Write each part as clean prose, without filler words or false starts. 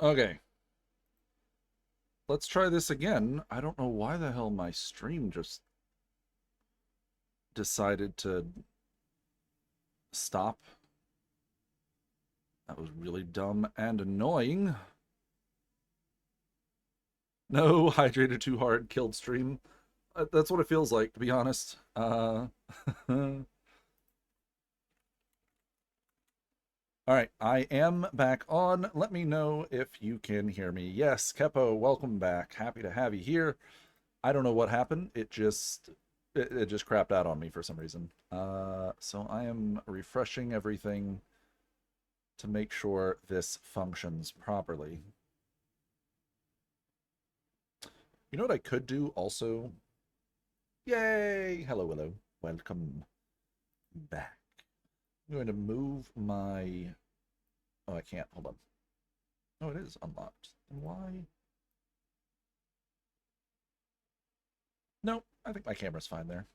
Okay, let's try this again. I don't know why the hell my stream just decided to stop. That was really dumb and annoying. No, hydrated too hard, killed stream. That's what it feels like, to be honest. All right, I am back on. Let me know if you can hear me. Yes, Kepo, welcome back. Happy to have you here. I don't know what happened. It just crapped out on me for some reason. So I am refreshing everything to make sure this functions properly. You know what I could do also? Yay! Hello, hello. Welcome back. I'm going to move my... Oh, I can't. Hold on. Oh, it is unlocked. Then why? No, I think my camera's fine there.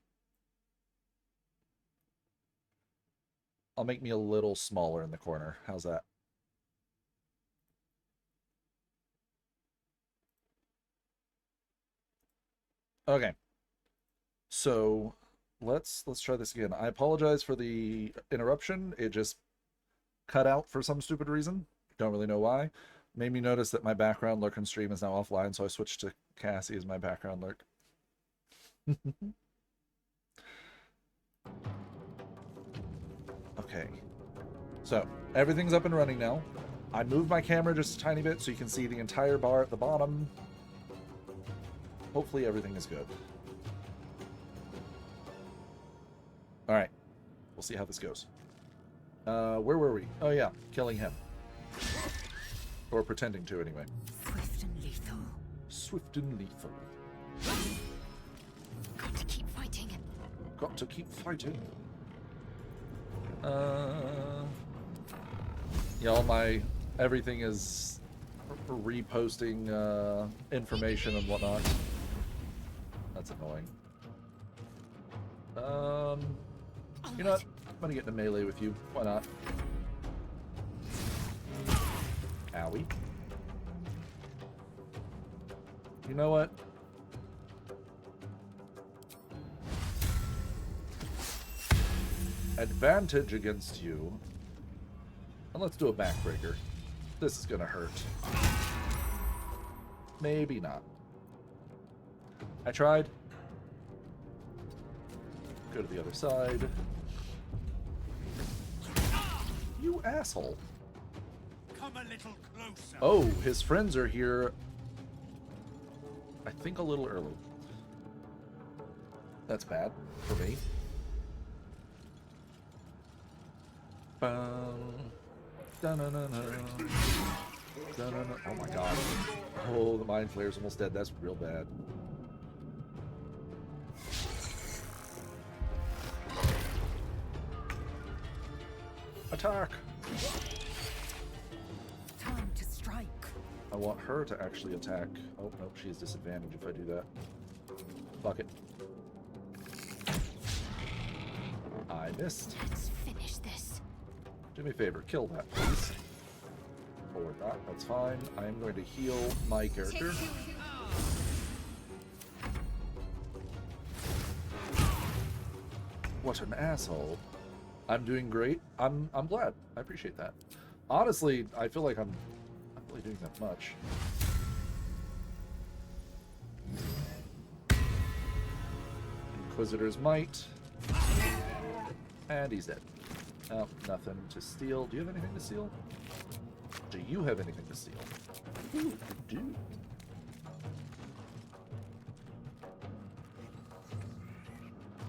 I'll make me a little smaller in the corner. How's that? Okay. So let's try this again. I apologize for the interruption. It just cut out for some stupid reason. Don't really know why. Made me notice that my background lurk and stream is now offline, so I switched to Cassie as my background lurk. Okay. So everything's up and running now. I moved my camera just a tiny bit so you can see the entire bar at the bottom. Hopefully everything is good. All right. We'll see how this goes. Where were we? Oh yeah, killing him. Or pretending to, anyway. Swift and lethal. Swift and lethal. Got to keep fighting. Got to keep fighting. Yeah, all my... Everything is reposting information and whatnot. That's annoying. You know what? I'm gonna get into melee with you. Why not? Owie. You know what? Advantage against you. And let's do a backbreaker. This is gonna hurt. Maybe not. I tried. Go to the other side. You asshole. Come a little closer. Oh, his friends are here. I think a little early. That's bad for me. Oh my god. Oh, the mind flayer's almost dead. That's real bad. Attack! Time to strike. I want her to actually attack. Oh, no, she has disadvantage if I do that. Fuck it. I missed. Let's finish this. Do me a favor, kill that, please. Forward that, that's fine. I am going to heal my character. What an asshole. I'm doing great. I'm glad. I appreciate that. Honestly, I feel like I'm not really doing that much. Inquisitor's Might. And he's dead. Oh, nothing to steal. Do you have anything to steal? Do you have anything to steal? Ooh, you do.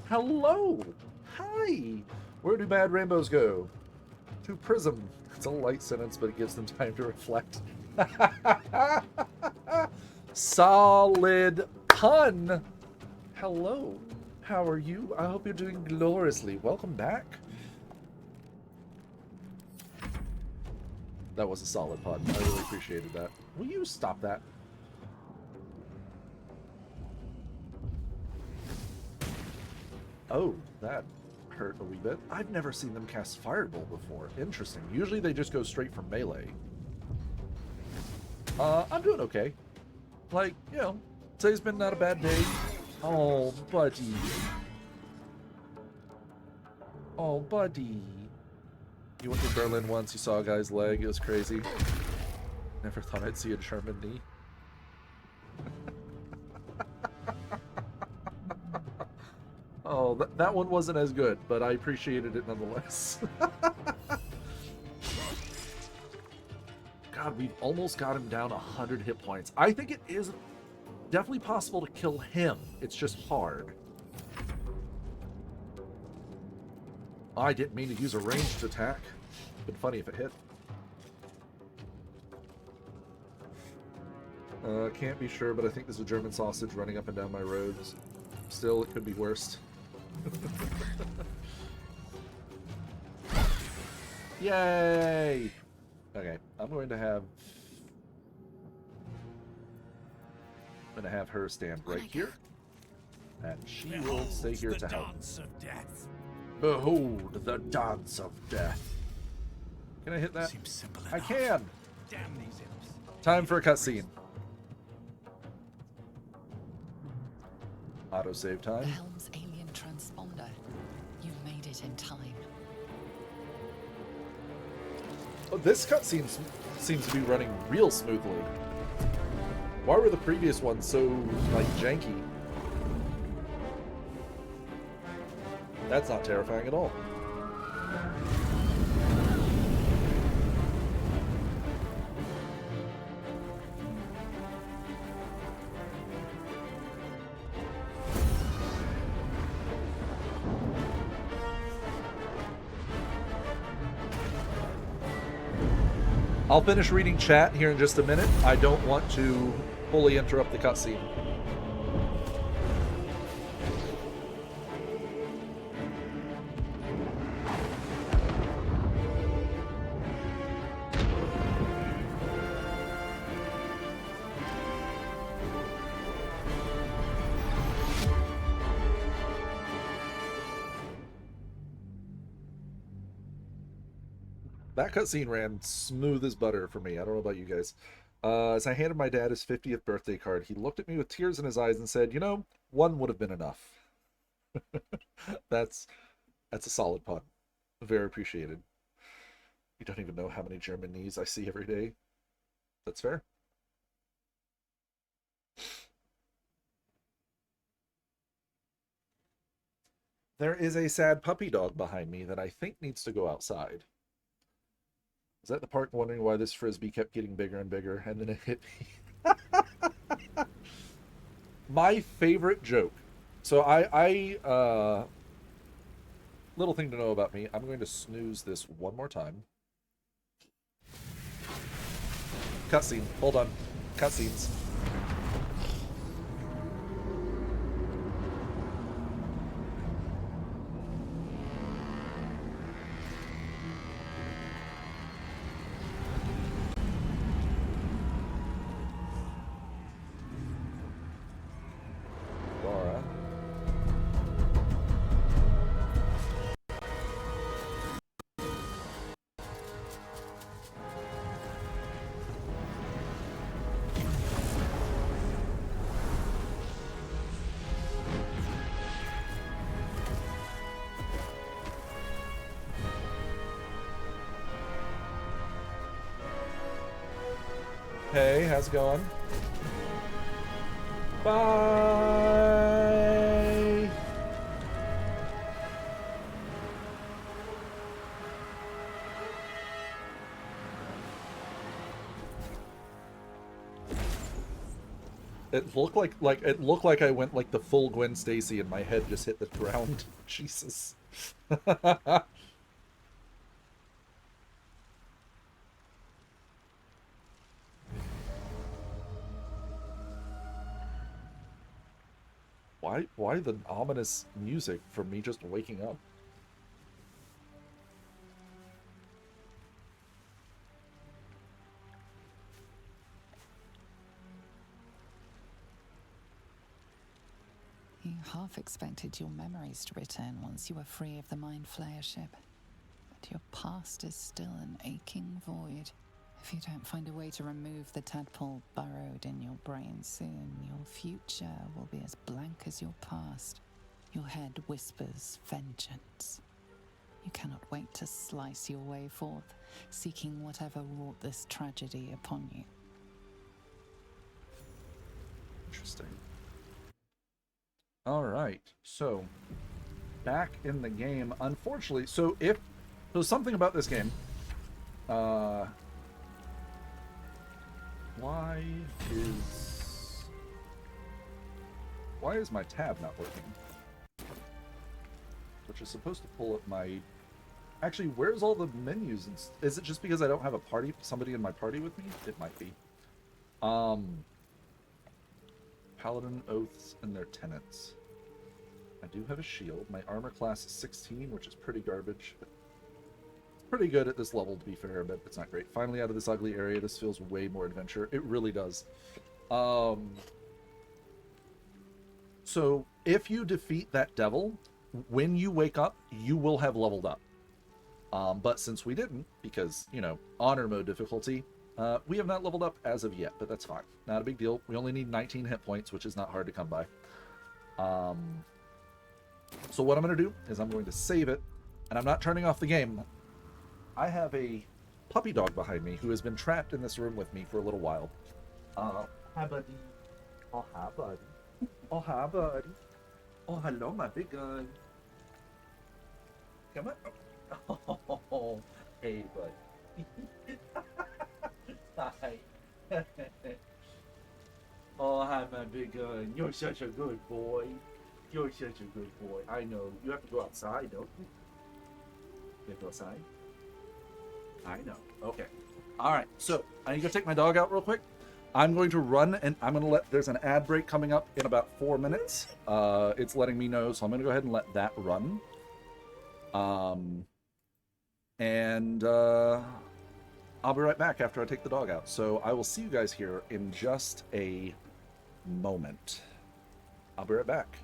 Hello! Hi! Where do bad rainbows go? To Prism. It's a light sentence, but it gives them time to reflect. Solid pun! Hello. How are you? I hope you're doing gloriously. Welcome back. That was a solid pun. I really appreciated that. Will you stop that? Oh, that hurt a wee bit. I've never seen them cast Fireball before. Interesting. Usually they just go straight for melee. I'm doing okay. Like, you know, today's been not a bad day. Oh, buddy. Oh, buddy. You went to Berlin once, you saw a guy's leg, it was crazy. Never thought I'd see a German knee. Oh, that one wasn't as good, but I appreciated it nonetheless. God, we've almost got him down 100 hit points. I think it is definitely possible to kill him. It's just hard. I didn't mean to use a ranged attack. Been funny if it hit. Can't be sure, but I think there's a German sausage running up and down my roads. Still, it could be worse. Yay! Okay, I'm going to have her stand right here, and she will stay here to help. Dance of death. Behold the dance of death. Can I hit that? Seems simple I enough. can. Damn these imps. Time for a cutscene. Autosave The time. Helm's alien transponder. You made it in time. Oh, this cutscene seems to be running real smoothly. Why were the previous ones so, like, janky? That's not terrifying at all. I'll finish reading chat here in just a minute. I don't want to fully interrupt the cutscene. That cutscene ran smooth as butter for me. I don't know about you guys. As I handed my dad his 50th birthday card, he looked at me with tears in his eyes and said, "You know, one would have been enough." That's a solid pun. Very appreciated. You don't even know how many German knees I see every day. That's fair. There is a sad puppy dog behind me that I think needs to go outside. I was at the park wondering why this frisbee kept getting bigger and bigger, and then it hit me. My favorite joke. So little thing to know about me, I'm going to snooze this one more time. Cutscene. Hold on. Cutscenes. Laura. Hey, how's it going? Bye! It looked like I went like the full Gwen Stacy and my head just hit the ground. Jesus. Why the ominous music for me just waking up? You half expected your memories to return once you were free of the Mind Flayer ship. But your past is still an aching void, If you don't find a way to remove the tadpole burrowed in your brain soon, your future will be as blank as your past. Your head whispers vengeance. You cannot wait to slice your way forth, seeking whatever wrought this tragedy upon you. Interesting. All right. So, back in the game. Unfortunately, so something about this game. Uh, why is my tab not working? Which is supposed to pull up my. Actually, where's all the menus? Is it just because I don't have somebody in my party with me? It might be. Paladin oaths and their tenants. I do have a shield. My armor class is 16, which is pretty garbage. It's pretty good at this level, to be fair, but it's not great. Finally out of this ugly area. This feels way more adventure. It really does. So if you defeat that devil, when you wake up, you will have leveled up. But since we didn't, because, honor mode difficulty, we have not leveled up as of yet, but that's fine. Not a big deal. We only need 19 hit points, which is not hard to come by. So what I'm going to do is I'm going to save it, and I'm not turning off the game. I have a puppy dog behind me who has been trapped in this room with me for a little while. Hi, buddy. Oh, hi, buddy. Oh, hi, buddy. Oh, hello, my big gun. Come on. Oh, hey, buddy. Hi. Oh, hi, my big gun. You're such a good boy. You're such a good boy. I know. You have to go outside, don't you? You have to go outside? I know. Okay. All right. So I need to go take my dog out real quick. I'm going to run, and I'm going to there's an ad break coming up in about 4 minutes. It's letting me know, so I'm going to go ahead and let that run. And I'll be right back after I take the dog out. So I will see you guys here in just a moment. I'll be right back.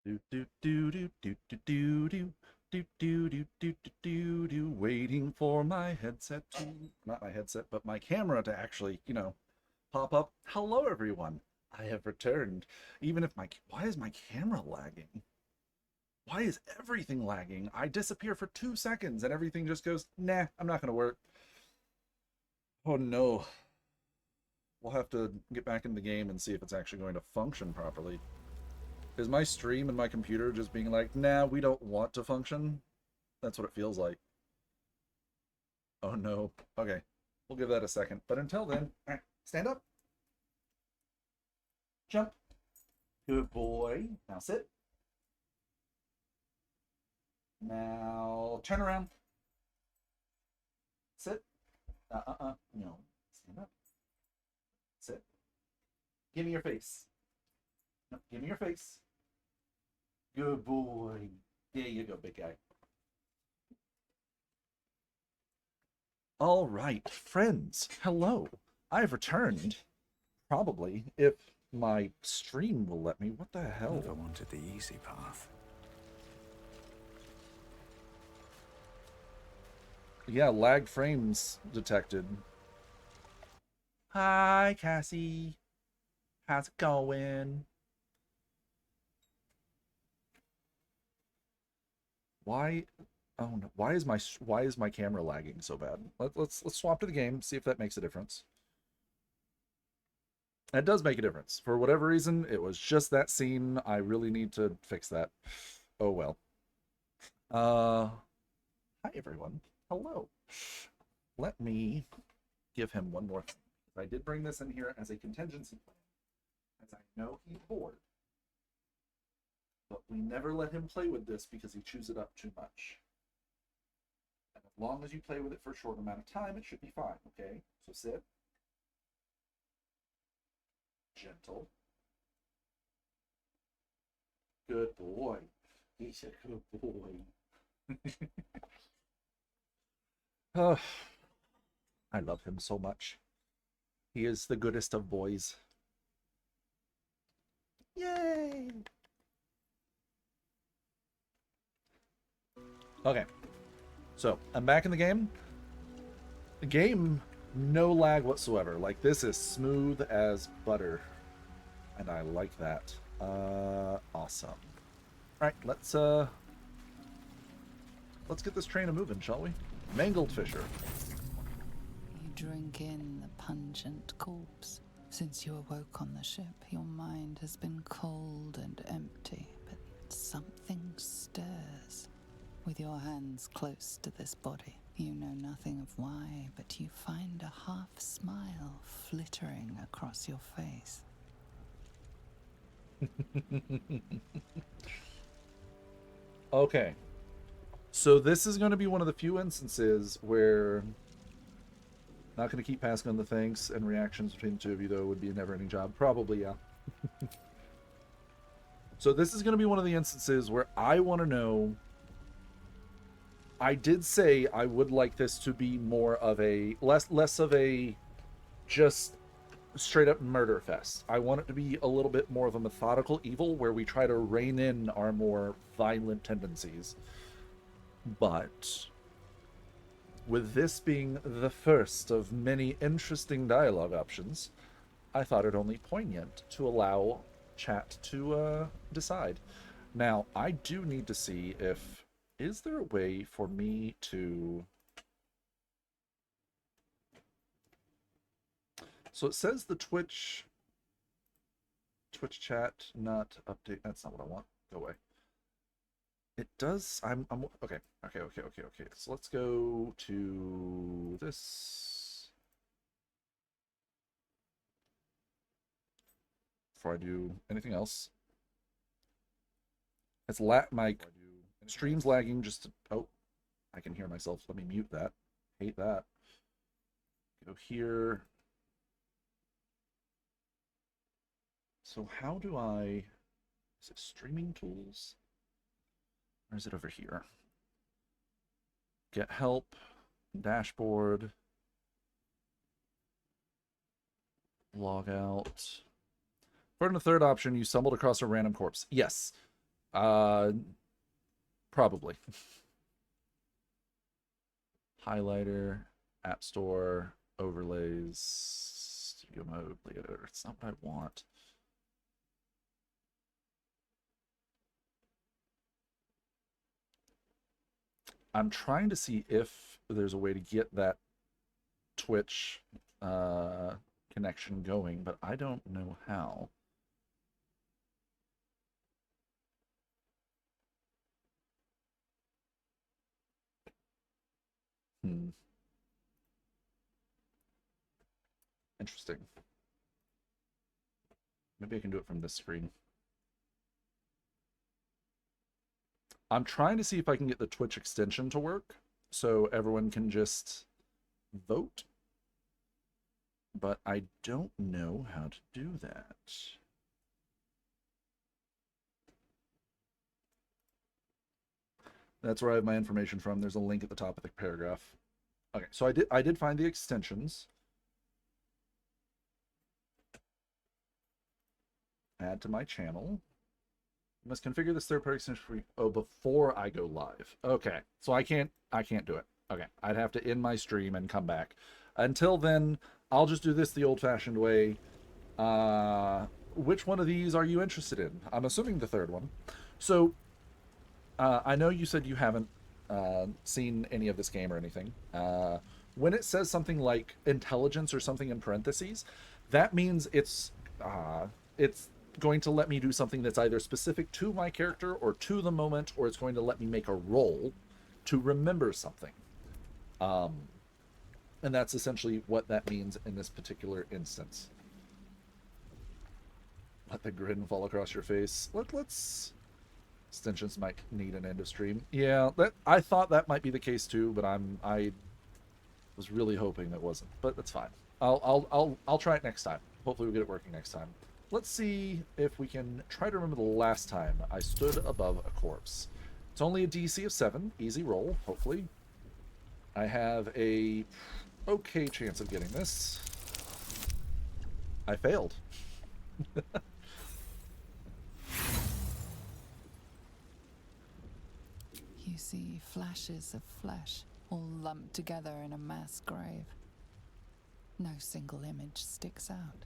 Do do do do do do do do. Do do do do do do do, waiting for my headset to, not my headset, but my camera to actually, pop up. Hello, everyone. I have returned. Even if why is my camera lagging? Why is everything lagging? I disappear for 2 seconds and everything just goes, nah, I'm not going to work. Oh no. We'll have to get back in the game and see if it's actually going to function properly. Is my stream and my computer just being like, nah, we don't want to function? That's what it feels like. Oh no. Okay. We'll give that a second. But until then, all right, stand up. Jump. Good boy. Now sit. Now turn around. Sit. No. Stand up. Sit. Give me your face. No, give me your face. Good boy. There you go, big guy. All right, friends. Hello. I've returned. Probably, if my stream will let me. What the hell? Never wanted the easy path. Yeah, lagged frames detected. Hi, Cassie. How's it going? Why? Oh no! Why is my camera lagging so bad? Let's swap to the game. See if that makes a difference. It does make a difference. For whatever reason, it was just that scene. I really need to fix that. Oh well. Hi everyone. Hello. Let me give him one more thing. I did bring this in here as a contingency plan, as I know he's bored. But we never let him play with this because he chews it up too much. And as long as you play with it for a short amount of time, it should be fine, okay? So sit. Gentle. Good boy. He's a good boy. Oh, I love him so much. He is the goodest of boys. Yay! Okay. So, I'm back in the game. The game, no lag whatsoever. Like, this is smooth as butter. And I like that. Awesome. Alright, let's get this train a-moving, shall we? Mangled Fisher. You drink in the pungent corpse. Since you awoke on the ship, your mind has been cold and empty, but something stirs. With your hands close to this body, you know nothing of why, but you find a half smile flittering across your face. Okay. So this is going to be one of the few instances where not going to keep passing on the thanks and reactions between the two of you, though, would be a never-ending job. Probably, yeah. So this is going to be one of the instances where I want to know... I did say I would like this to be more of a... Less of a just straight-up murder fest. I want it to be a little bit more of a methodical evil where we try to rein in our more violent tendencies. But with this being the first of many interesting dialogue options, I thought it only poignant to allow chat to decide. Now, I do need to see if... Is there a way for me to... So it says the Twitch chat not update. That's not what I want. Go away. It does. I'm okay. Okay. So let's go to this before I do anything else. It's my stream's lagging. Oh, I can hear myself. Let me mute that. Hate that. Go here. So how do I... Is it streaming tools? Or is it over here? Get help, dashboard, log out. For the third option, you stumbled across a random corpse. Yes. Uh, probably. Highlighter, App Store, overlays, studio mode, Leader. It's not what I want. I'm trying to see if there's a way to get that Twitch connection going, but I don't know how. Hmm. Interesting. Maybe I can do it from this screen. I'm trying to see if I can get the Twitch extension to work so everyone can just vote, but I don't know how to do that. That's where I have my information from. There's a link at the top of the paragraph. Okay, so I did find the extensions. Add to my channel. You must configure this third-party extension for before I go live. Okay, so I can't do it. Okay, I'd have to end my stream and come back. Until then, I'll just do this the old-fashioned way. Which one of these are you interested in? I'm assuming the third one. So, I know you said you haven't seen any of this game or anything. When it says something like intelligence or something in parentheses, that means it's going to let me do something that's either specific to my character or to the moment, or it's going to let me make a roll to remember something. And that's essentially what that means in this particular instance. Let the grin fall across your face. Let's extensions might need an end of stream. Yeah, I thought that might be the case too, but I was really hoping that wasn't. But that's fine. I'll try it next time. Hopefully we'll get it working next time. Let's see if we can try to remember the last time I stood above a corpse. It's only a DC of 7, easy roll, hopefully. I have a okay chance of getting this. I failed. You see flashes of flesh all lumped together in a mass grave. No single image sticks out.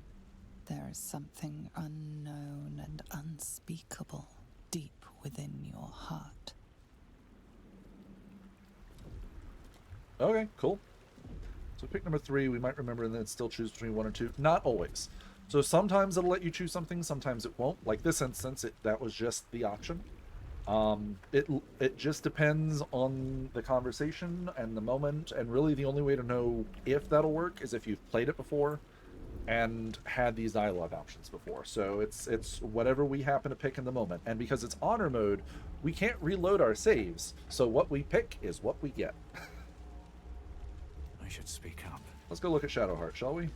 There is something unknown and unspeakable deep within your heart. Okay, cool. So pick number 3. We might remember and then still choose between 1 or 2. Not always. So sometimes it'll let you choose something, sometimes it won't. Like this instance, that was just the option. It just depends on the conversation and the moment, and really the only way to know if that'll work is if you've played it before and had these dialogue options before. So it's whatever we happen to pick in the moment. And because it's honor mode, we can't reload our saves. So what we pick is what we get. I should speak up. Let's go look at Shadowheart, shall we?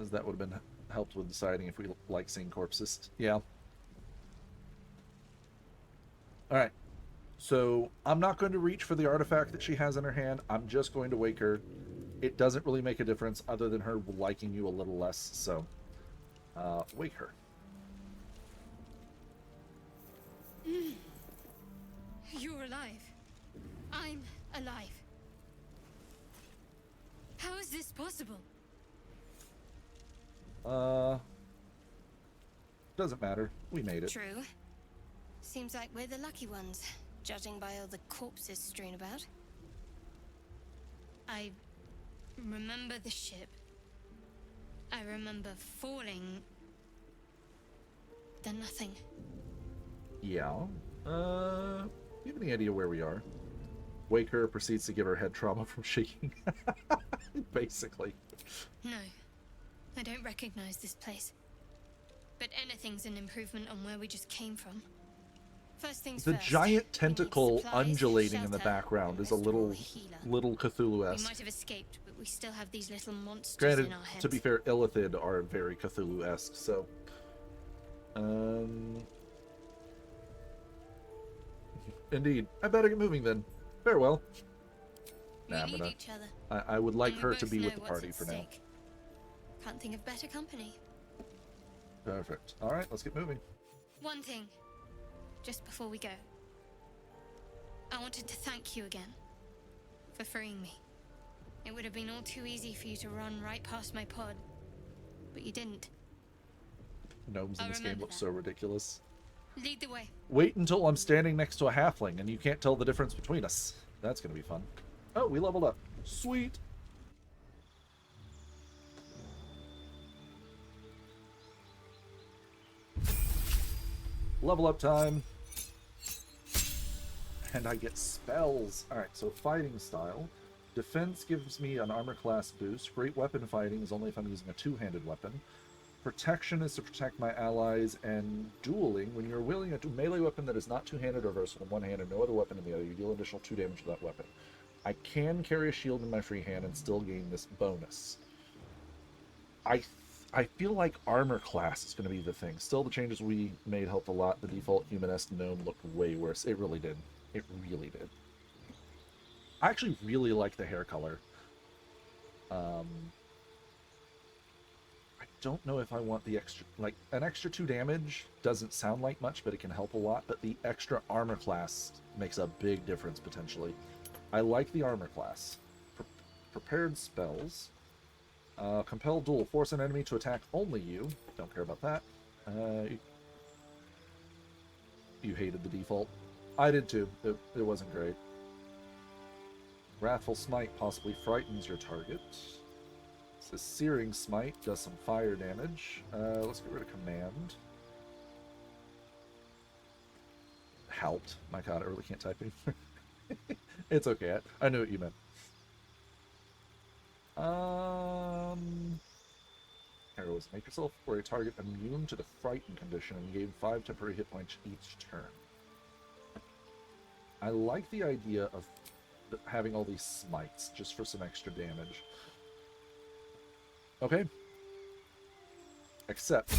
As that would have been helped with deciding if we like seeing corpses. Yeah. Alright. So I'm not going to reach for the artifact that she has in her hand. I'm just going to wake her. It doesn't really make a difference other than her liking you a little less. So, wake her. You're alive. I'm alive. How is this possible? Doesn't matter. We made it. True. Seems like we're the lucky ones, judging by all the corpses strewn about. I remember the ship. I remember falling. Then nothing. Yeah. You have any idea where we are? Wake her proceeds to give her head trauma from shaking. Basically. No. I don't recognize this place. But anything's an improvement on where we just came from. First things The first, giant we need tentacle supplies, undulating in the shelter, background and is a most of all, little a healer. little We Cthulhu-esque. might have escaped, but we still have these little monsters Granted, in our heads. to be fair, Illithid are very Cthulhu-esque, so... Indeed. I better get moving then. Farewell. We Nah, need but each other. I would like and we her to both be know with the what's party at for now. stake. Can't think of better company. Perfect. All right, let's get moving. One thing, just before we go. I wanted to thank you again for freeing me. It would have been all too easy for you to run right past my pod, but you didn't. Gnomes in I'll this game remember look that. so ridiculous. Lead the way. Wait until I'm standing next to a halfling and you can't tell the difference between us. That's gonna be fun. Oh, we leveled up. Sweet. Level up time. And I get spells. Alright, so fighting style. Defense gives me an armor class boost. Great weapon fighting is only if I'm using a two-handed weapon. Protection is to protect my allies, and dueling, when you're wielding a melee weapon that is not two-handed or versatile in one hand and no other weapon in the other, you deal additional 2 damage to that weapon. I can carry a shield in my free hand and still gain this bonus. I feel like armor class is going to be the thing. Still, the changes we made helped a lot. The default humanesque gnome looked way worse. It really did. It really did. I actually really like the hair color. I don't know if I want the extra... Like, an extra 2 damage doesn't sound like much, but it can help a lot. But the extra armor class makes a big difference, potentially. I like the armor class. Prepared spells. Compel duel. Force an enemy to attack only you. Don't care about that. You hated the default. I did too. It wasn't great. Wrathful Smite possibly frightens your target. This Searing Smite does some fire damage. Let's get rid of Command. Helped. My god, I really can't type anymore. It's okay. I knew what you meant. Arrows. Make yourself or a target immune to the frightened condition and gain 5 temporary hit points each turn. I like the idea of having all these smites just for some extra damage. Okay. Except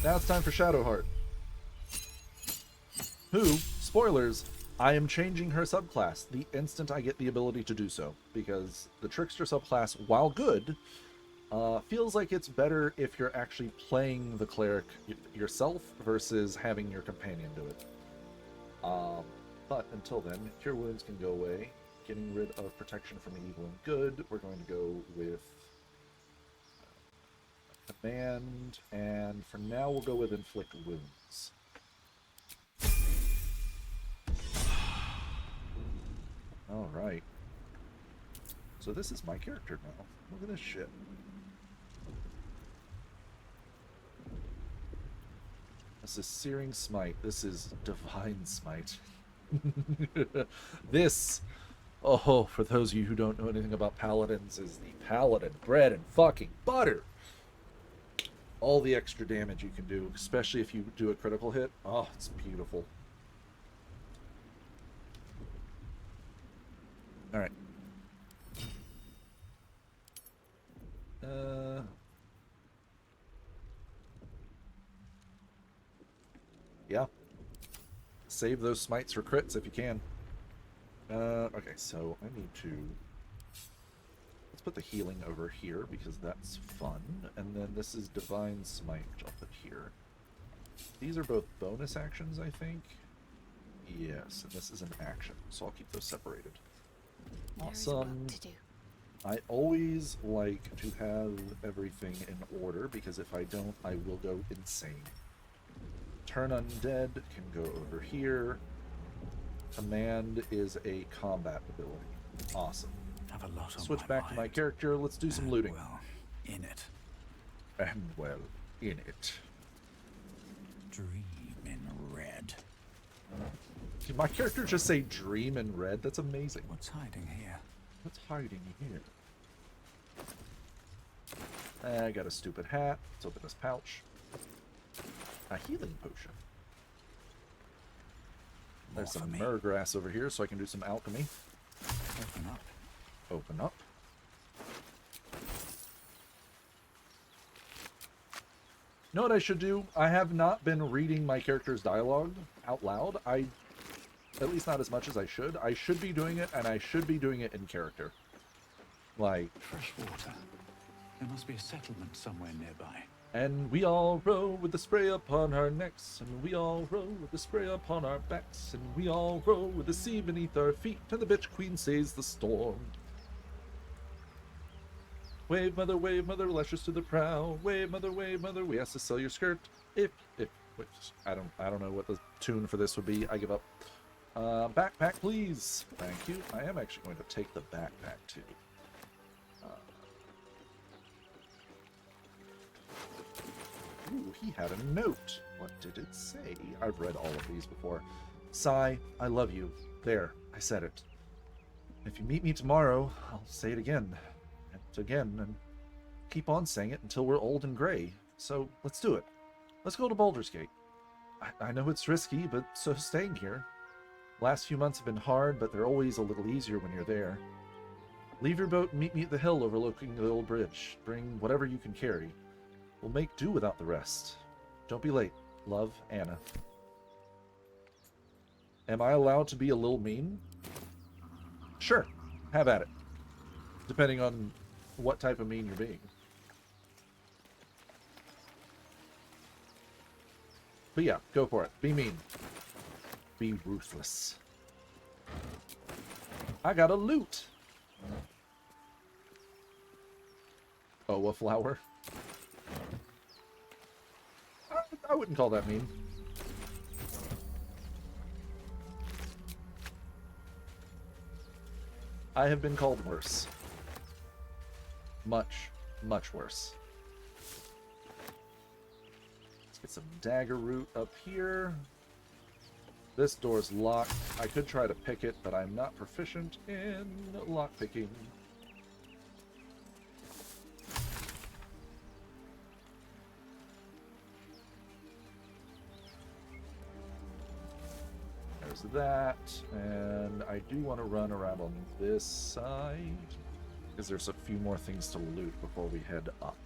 now it's time for Shadowheart. Who, spoilers, I am changing her subclass the instant I get the ability to do so, because the Trickster subclass, while good, feels like it's better if you're actually playing the cleric yourself versus having your companion do it. But until then, Cure Wounds can go away. Getting rid of Protection from the Evil and Good, we're going to go with Command, and for now we'll go with Inflict Wounds. Alright. So this is my character now. Look at this shit. This is Searing Smite. This is Divine Smite. This, oh, for those of you who don't know anything about paladins, is the paladin bread and fucking butter. All the extra damage you can do, especially if you do a critical hit. Oh, it's beautiful. Alright. Yeah. Save those smites for crits if you can. Okay, so I need to... Let's put the healing over here because that's fun. And then this is Divine Smite, which I'll put here. These are both bonus actions, I think. Yes, and this is an action, so I'll keep those separated. There is Awesome. work to do. I always like to have everything in order because if I don't, I will go insane. Turn Undead can go over here. Command is a combat ability. Awesome. Have a lot on Switch my back to my mind. character. Let's do some looting. Well, in it. And, well, in it. Dream in red. Did my character just say dream in red? That's amazing. What's hiding here? What's hiding here? I got a stupid hat. Let's open this pouch. A healing potion. There's More some for me. myrrh grass over here, so I can do some alchemy. Open up. Open up. You know what I should do? I have not been reading my character's dialogue out loud. At least not as much as I should. I should be doing it, and I should be doing it in character. Like, Fresh water. There must be a settlement somewhere nearby. and we all row with the spray upon our necks, and we all row with the spray upon our backs, and we all row with the sea beneath our feet, and the bitch queen says the storm. Wave, mother, lashes to the prow. Wave, mother, we asked to sell your skirt. Which, I don't know what the tune for this would be. I give up. Backpack, please. Thank you. I am actually going to take the backpack, too. Ooh, he had a note. What did it say? I've read all of these before. Sigh, I love you. There, I said it. If you meet me tomorrow, I'll say it again. And again, and keep on saying it until we're old and gray. So, let's do it. Let's go to Baldur's Gate. I know it's risky, but so staying here. Last few months have been hard, but they're always a little easier when you're there. Leave your boat and meet me at the hill overlooking the old bridge. Bring whatever you can carry. We'll make do without the rest. Don't be late. Love, Anna. Am I allowed to be a little mean? Sure. Have at it. Depending on what type of mean you're being. But yeah, go for it. Be mean. Be ruthless. I got a loot. Oh, a flower? I wouldn't call that mean. I have been called worse. Much, much worse. Let's get some dagger root up here. This door's locked. I could try to pick it, but I'm not proficient in lockpicking. There's that, and I do want to run around on this side, because there's a few more things to loot before we head up.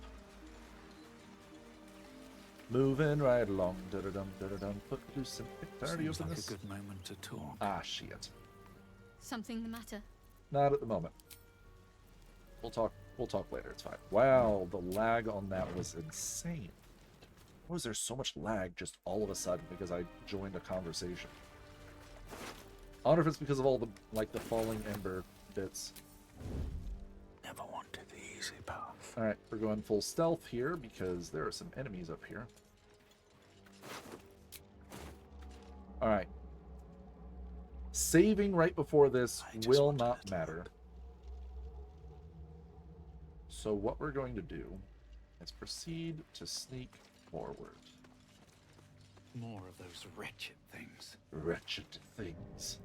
Moving right along. Da-da-dum, da-da-dum. Put loose and pick. I already Seems opened like this. a good moment to talk. Ah, shit. Something the matter? Not at the moment. We'll talk later, it's fine. Wow, the lag on that was insane. Why was there so much lag just all of a sudden because I joined a conversation? I wonder if it's because of all the, like, the falling ember bits. Never wanted the easy path. Alright, we're going full stealth here because there are some enemies up here. Alright. Saving right before this will not matter. So what we're going to do is proceed to sneak forward. More of those wretched things. Wretched things.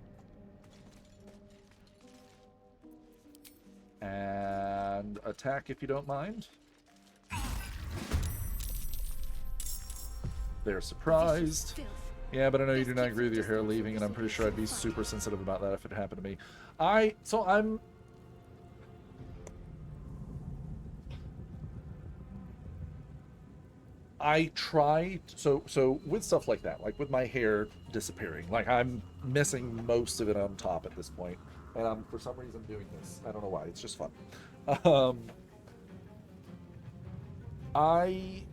And attack if you don't mind. They're surprised. Yeah, but I know you do not agree with your hair leaving, and I'm pretty sure I'd be super sensitive about that if it happened to me. I try, so with stuff like that, like with my hair disappearing, like I'm missing most of it on top at this point, and I'm for some reason doing this. I don't know why. It's just fun. I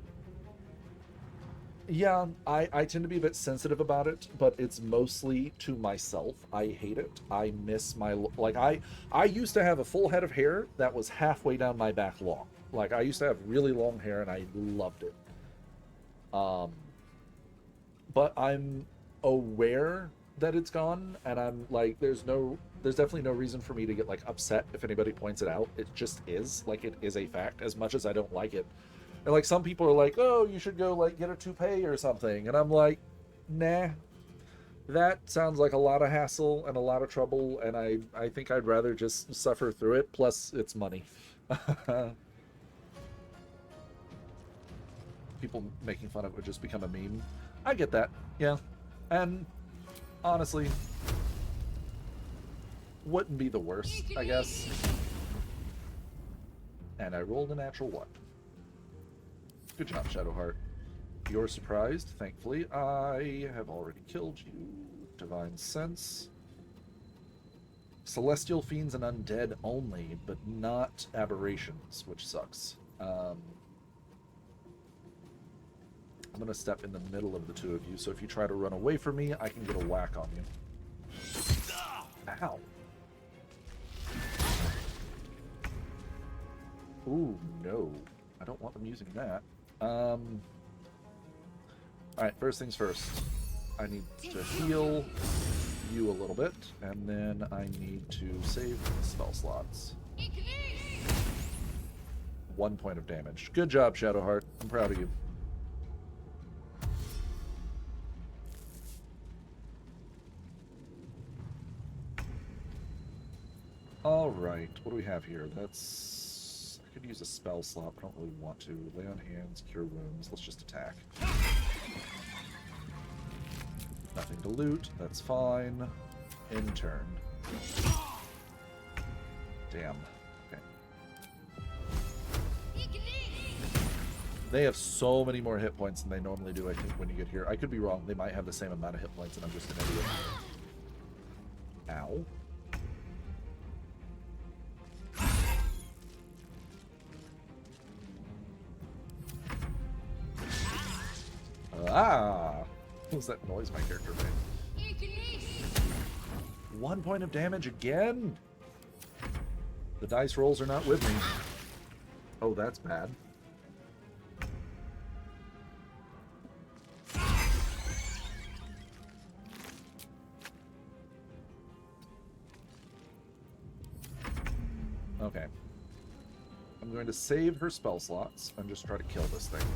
tend to be a bit sensitive about it, but it's mostly to myself. I hate it. I miss my, like, I used to have a full head of hair that was halfway down my back long. Like, I used to have really long hair and I loved it. But I'm aware that it's gone, and I'm like, there's definitely no reason for me to get like upset if anybody points it out. It just is, like, it is a fact, as much as I don't like it. And like, some people are like, oh, you should go like get a toupee or something, and I'm like, nah, that sounds like a lot of hassle and a lot of trouble, and I think I'd rather just suffer through it, plus it's money. People making fun of it would just become a meme. I get that, yeah. And honestly, wouldn't be the worst, I guess. And I rolled a natural 1. Good job, Shadowheart. You're surprised, thankfully. I have already killed you. Divine Sense. Celestial fiends and undead only, but not aberrations, which sucks. I'm going to step in the middle of the two of you, so if you try to run away from me, I can get a whack on you. Ow. Ooh, no. I don't want them using that. Alright, first things first. I need to heal you a little bit, and then I need to save spell slots. 1 point of damage. Good job, Shadowheart. I'm proud of you. Alright, what do we have here? That's... I could use a spell slot, but I don't really want to. Lay on hands, cure wounds. Let's just attack. Nothing to loot. That's fine. In turn. Damn. Okay. They have so many more hit points than they normally do, I think, when you get here. I could be wrong. They might have the same amount of hit points and I'm just an idiot. Ow. Ah! What was that noise my character made? 1 point of damage again? The dice rolls are not with me. Oh, that's bad. Okay. I'm going to save her spell slots and just try to kill this thing.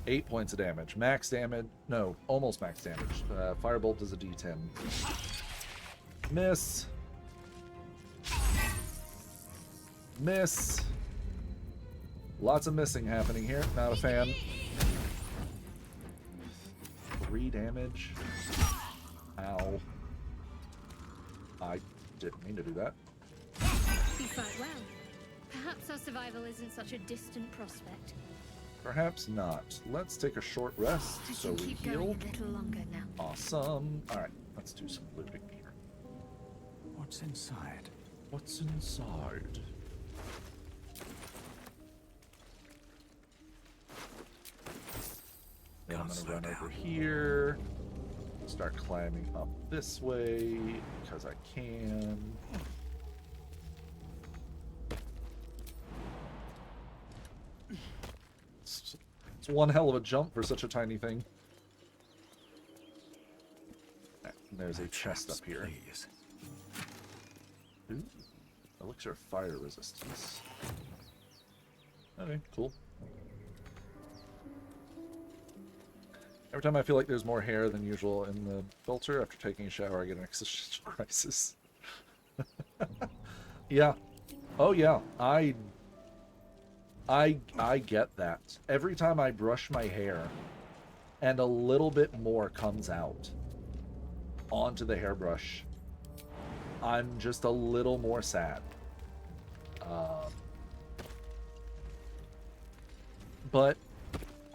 8 points of damage. Max damage. No, almost max damage. Firebolt is a d10. Miss. Miss. Lots of missing happening here. Not a fan. 3 damage. Ow. I didn't mean to do that. You fight well. Perhaps our survival isn't such a distant prospect. Perhaps not. Let's take a short rest I so can we keep heal. going a little longer now. Awesome. Alright, let's do some looting here. What's inside? What's inside? Then I'm Can't gonna run slow over down. here. Start climbing up this way because I can. It's one hell of a jump for such a tiny thing. And there's a chest up here. Please. Ooh, elixir of fire resistance. Okay, cool. Every time I feel like there's more hair than usual in the filter, after taking a shower, I get an existential crisis. Yeah. Oh yeah. I get that. Every time I brush my hair and a little bit more comes out onto the hairbrush, I'm just a little more sad. But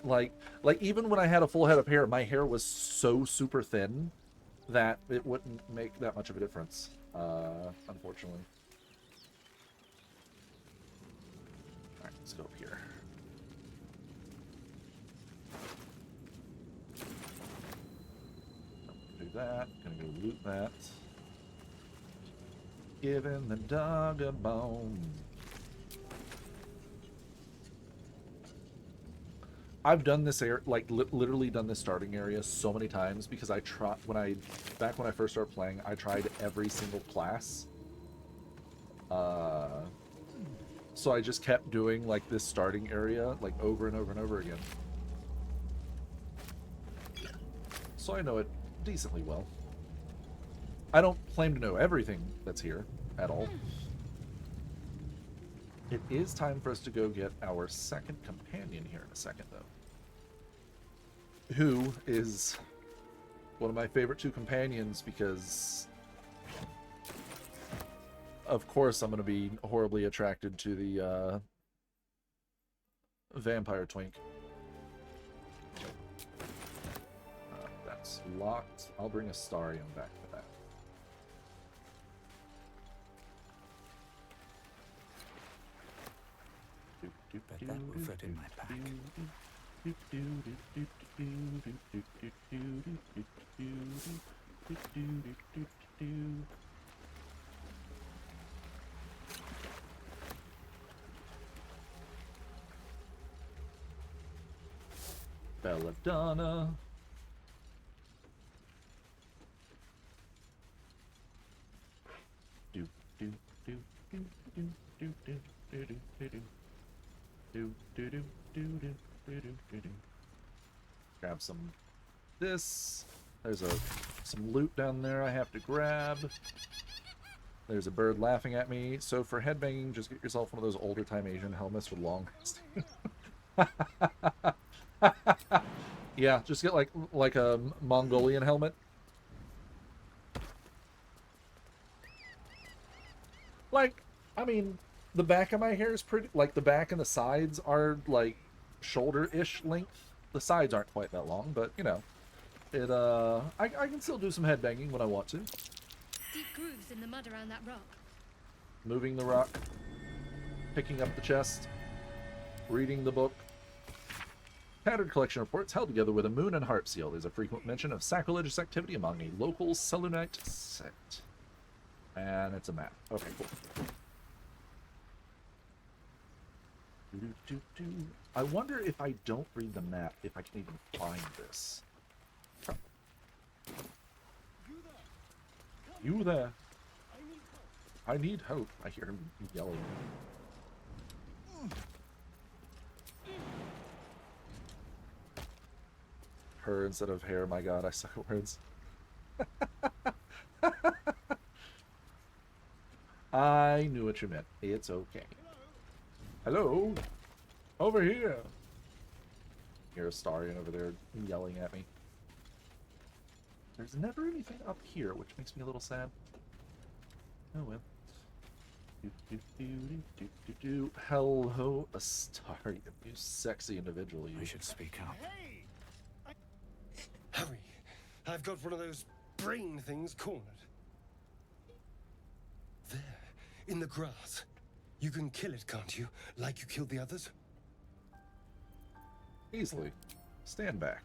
like even when I had a full head of hair, my hair was so super thin that it wouldn't make that much of a difference, unfortunately. All right, let's go up here. Do that. Gonna go loot that. Giving the dog a bone. I've done this literally done this starting area so many times because I tried back when I first started playing, I tried every single class. So I just kept doing like this starting area like over and over and over again. So I know it decently well. I don't claim to know everything that's here at all. It is time for us to go get our second companion here in a second, though. Who is one of my favorite two companions because, of course, I'm going to be horribly attracted to the vampire twink. That's locked. I'll bring Astarion back for that. That will fit in my pack. Belladonna. Do do do do do do do do do do do do do do do do do do. Grab some this. There's some loot down there I have to grab. There's a bird laughing at me. So for headbanging, just get yourself one of those older time Asian helmets with long. Yeah, just get like a Mongolian helmet. Like, I mean, the back of my hair is pretty, like the back and the sides are like shoulder-ish length. The sides aren't quite that long, but you know, I can still do some headbanging when I want to. Deep grooves in the mud around that rock. Moving the rock, picking up the chest, reading the book. Tattered collection reports held together with a moon and heart seal. There's a frequent mention of sacrilegious activity among a local Selunite sect. And it's a map. Okay, cool. I wonder if I don't read the map, if I can even find this. You there? I need help. I hear him yelling. Her instead of hair. My god, I suck at words. I knew what you meant. It's okay. Hello? Over here. Here's Starion over there yelling at me. There's never anything up here, which makes me a little sad. Oh well. Hello, Astarion, you sexy individual. You I should speak up. Harry, I've got one of those brain things cornered. There, in the grass. You can kill it, can't you? Like you killed the others? Easily. Stand back.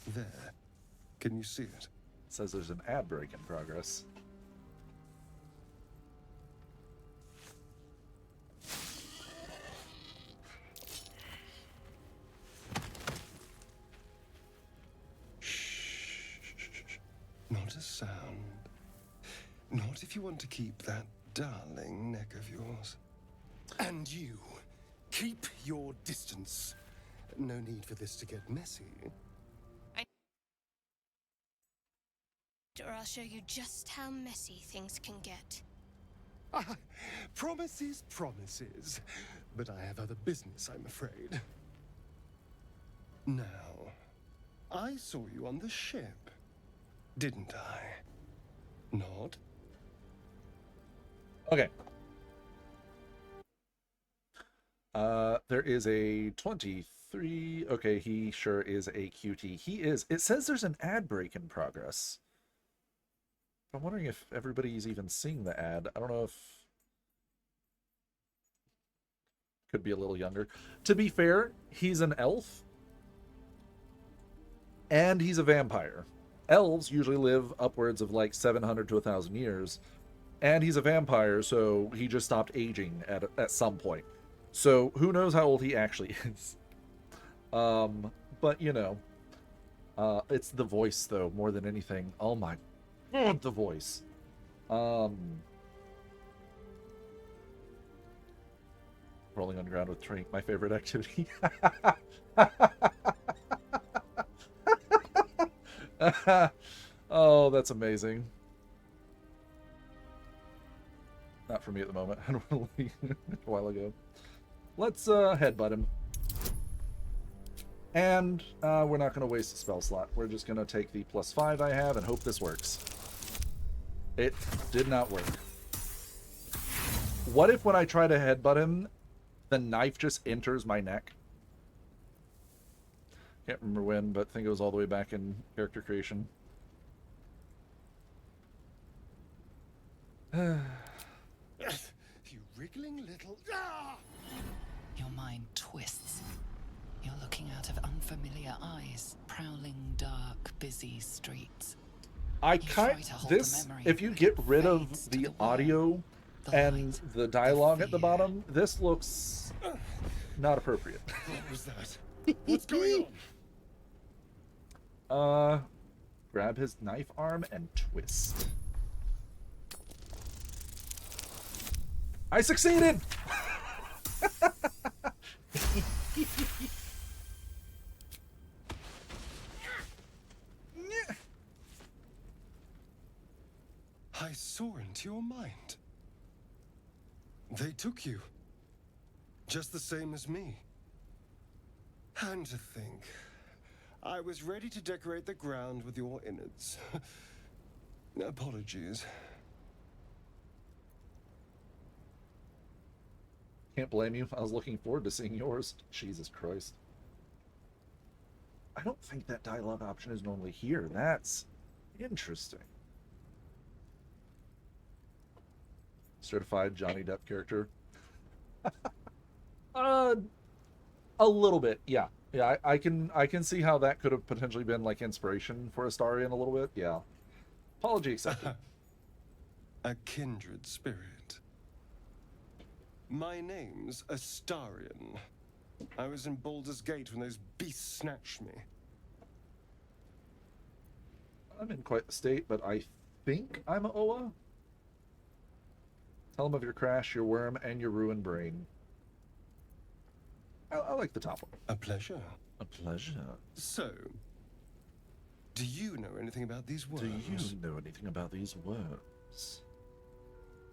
There. Can you see it? It says there's an ad break in progress. Not a sound. Not if you want to keep that darling neck of yours. And you, keep your distance. No need for this to get messy. Or I'll show you just how messy things can get. Ah, promises, promises. But I have other business, I'm afraid. Now, I saw you on the ship, didn't I? Not? Okay. There is a 23. Okay, he sure is a cutie. He is. It says there's an ad break in progress. I'm wondering if everybody's even seeing the ad. I don't know if... Could be a little younger. To be fair, he's an elf. And he's a vampire. Elves usually live upwards of like 700 to 1,000 years. And he's a vampire, so he just stopped aging at some point. So who knows how old he actually is. But, you know. It's the voice, though, more than anything. Oh my god, the voice. Rolling on the ground with Trink, my favorite activity. Oh, that's amazing. Not for me at the moment. I don't want to leave a while ago. Let's headbutt him. And we're not going to waste a spell slot. We're just going to take the +5 I have and hope this works. It did not work. What if when I try to headbutt him, the knife just enters my neck? Can't remember when, but I think it was all the way back in character creation. You Rick niggling little. Ah! Your mind twists. You're looking out of unfamiliar eyes, prowling dark, busy streets. I You try kind to hold the this memory, if you but get it rid of fades to the the word, audio the and light, the dialogue at the fear. bottom, this looks not appropriate. What was that? What's going on? Grab his knife arm and twist. I succeeded! I saw into your mind. They took you. Just the same as me. And to think, I was ready to decorate the ground with your innards. Apologies. Can't blame you. I was looking forward to seeing yours. Jesus Christ. I don't think that dialogue option is normally here. That's interesting. Certified Johnny Depp character. uh, a little bit, yeah. Yeah, I can see how that could have potentially been like inspiration for Astarion a little bit. Yeah. Apology accepted. A kindred spirit. My name's Astarion. I was in Baldur's Gate when those beasts snatched me. I'm in quite the state, but I think I'm Oa. Tell him of your crash, your worm, and your ruined brain. I like the top one. A pleasure. A pleasure. So, do you know anything about these words? Do you know anything about these words?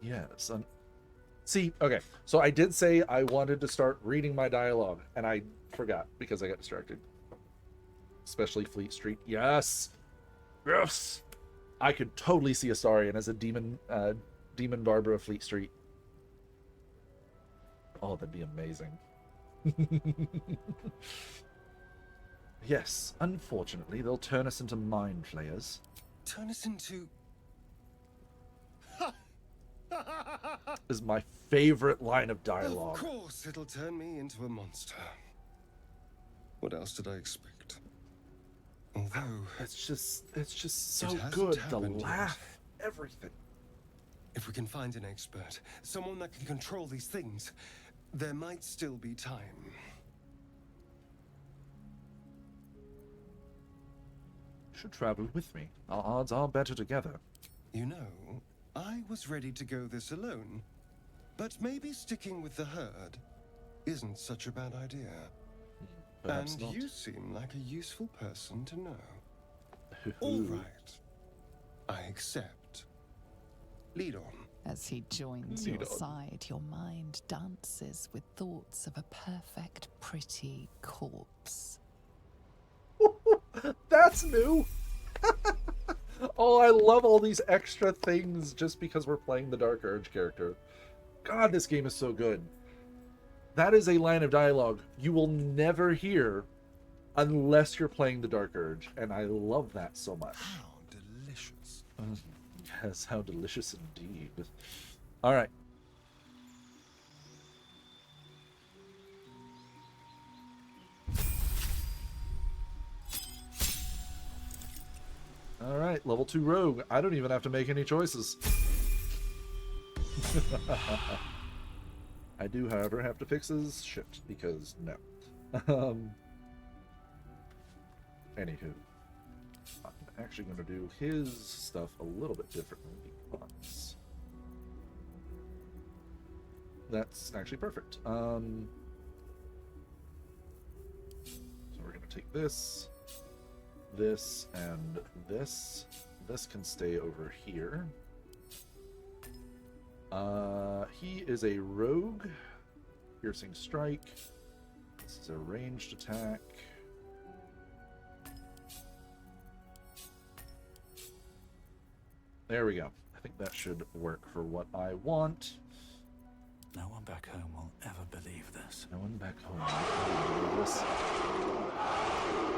Yes. See, okay. So I did say I wanted to start reading my dialogue, and I forgot because I got distracted. Especially Fleet Street. Yes! Yes! I could totally see Astarion as a demon barber of Fleet Street. Oh, that'd be amazing. Yes, unfortunately, they'll turn us into mind flayers. Turn us into... Is my favorite line of dialogue. Of course, it'll turn me into a monster. What else did I expect? Although... It's just so hasn't good. The happened yet. laugh, everything. If we can find an expert, someone that can control these things, there might still be time. You should travel with me. Our odds are better together. You know, I was ready to go this alone, but maybe sticking with the herd isn't such a bad idea. Perhaps And not. you seem like a useful person to know. Ooh. All right. I accept. Lead on. As he joins Lead your on. side, your mind dances with thoughts of a perfect, pretty corpse. That's new. Oh, I love all these extra things just because we're playing the Dark Urge character. God, this game is so good. That is a line of dialogue you will never hear unless you're playing the Dark Urge, and I love that so much. How delicious. Yes, how delicious indeed. All right. All right, level 2 rogue. I don't even have to make any choices. I do, however, have to fix his shit because no. Anywho, I'm actually going to do his stuff a little bit differently because that's actually perfect. So we're going to take this, and this. This can stay over here. He is a rogue. Piercing strike. This is a ranged attack. There we go. I think that should work for what I want. No one back home will ever believe this. No one back home will believe this.